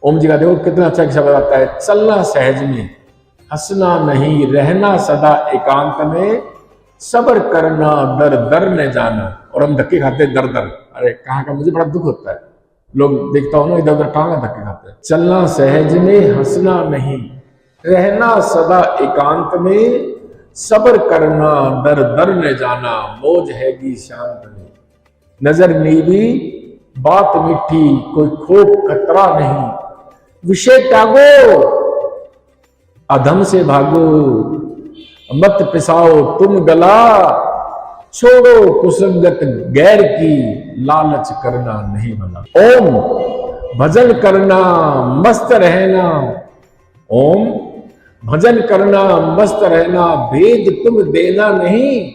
ओम जी का देखो कितना अच्छा शब्द आता है, चलना सहज में, हंसना नहीं, रहना सदा एकांत में, सब्र करना दर दर न जाना। और हम धक्के खाते दर दर, अरे कहाँ का, मुझे बड़ा दुख होता है, लोग देखता हूं ना इधर उधर टांगा धक्के खाते हैं। चलना सहज में, हंसना नहीं, रहना सदा एकांत में, सब्र करना दर दर न जाना, मौज हैगी शांत में। नजर नीवी बात मीठी, कोई खोप खतरा नहीं, विषय त्यागो अधम से भागो, मत पिसाओ तुम गला, छोड़ो कुसंगत गैर की, लालच करना नहीं भला। ओम भजन करना मस्त रहना, ओम भजन करना मस्त रहना, भेद तुम देना नहीं।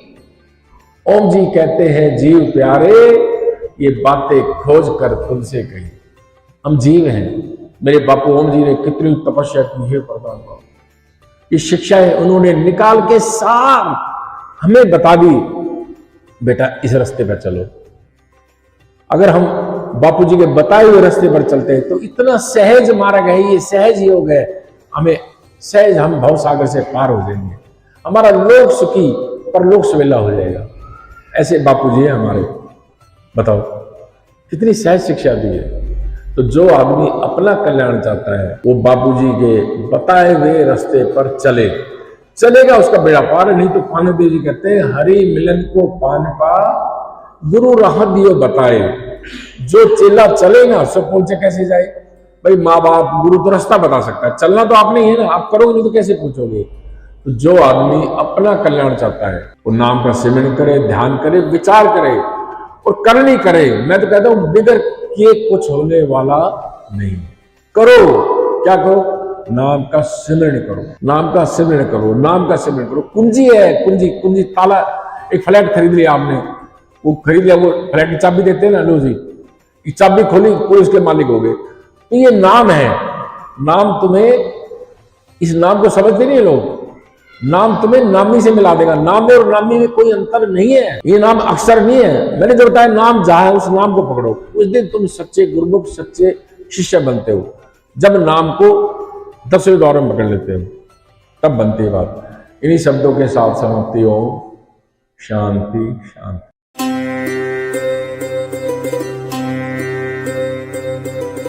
ओम जी कहते हैं, जीव प्यारे ये बातें खोज कर तुमसे कही। हम जीव हैं। मेरे बापू ओम जी ने कितनी तपस्या की है, परमात्मा ये शिक्षाएं उन्होंने निकाल के सार हमें बता दी, बेटा इस रास्ते पर चलो। अगर हम बापू जी के बताए हुए रास्ते पर चलते हैं तो इतना सहज मार्ग है, ये सहज योग है, हमें सहज, हम भवसागर से पार हो जाएंगे। हमारा लोक सुखी पर लोक सवेला हो जाएगा। ऐसे बापू जी हैं हमारे। बताओ कितनी सहज शिक्षा दी है। तो जो आदमी अपना कल्याण चाहता है, वो बापूजी के बताए हुए रास्ते पर चलेगा, उसका बेड़ा पार। नहीं तो पानदेव जी कहते हैं, हरि मिलन को पान पा, गुरु राह दियो बताए। जो चेला चले ना, सब पहुंचे कैसे जाए। भाई माँ बाप गुरु तो रास्ता बता सकता है, चलना तो आपने ही है ना, आप करोगे नहीं तो कैसे पूछोगे। तो जो आदमी अपना कल्याण चाहता है, वो नाम का सिमरन करे, ध्यान करे, विचार करे और करनी करे। मैं तो कहता हूं बिगर किए कुछ होने वाला नहीं। करो, क्या करो, नाम का सिमरन करो, नाम का सिमरन करो, नाम का सिमरन करो। कुंजी है, कुंजी ताला। एक फ्लैट खरीद लिया आपने, वो खरीद लिया, वो फ्लैट की चाबी देते हैं ना, लो जी, ये चाबी खोली, पूरे उसके मालिक हो गए। तो ये नाम है। नाम तुम्हें, इस नाम को समझते नहीं लोग, नाम तुम्हें नामी से मिला देगा। नाम और नामी में कोई अंतर नहीं है। ये नाम अक्षर नहीं है। मैंने जो बताया, नाम जहां है उस नाम को पकड़ो, उस दिन तुम सच्चे गुरुमुख, सच्चे शिष्य बनते हो। जब नाम को 10वें दौर में पकड़ लेते हो, तब बनती है बात। इन्हीं शब्दों के साथ समाप्ति हो। शांति शांति।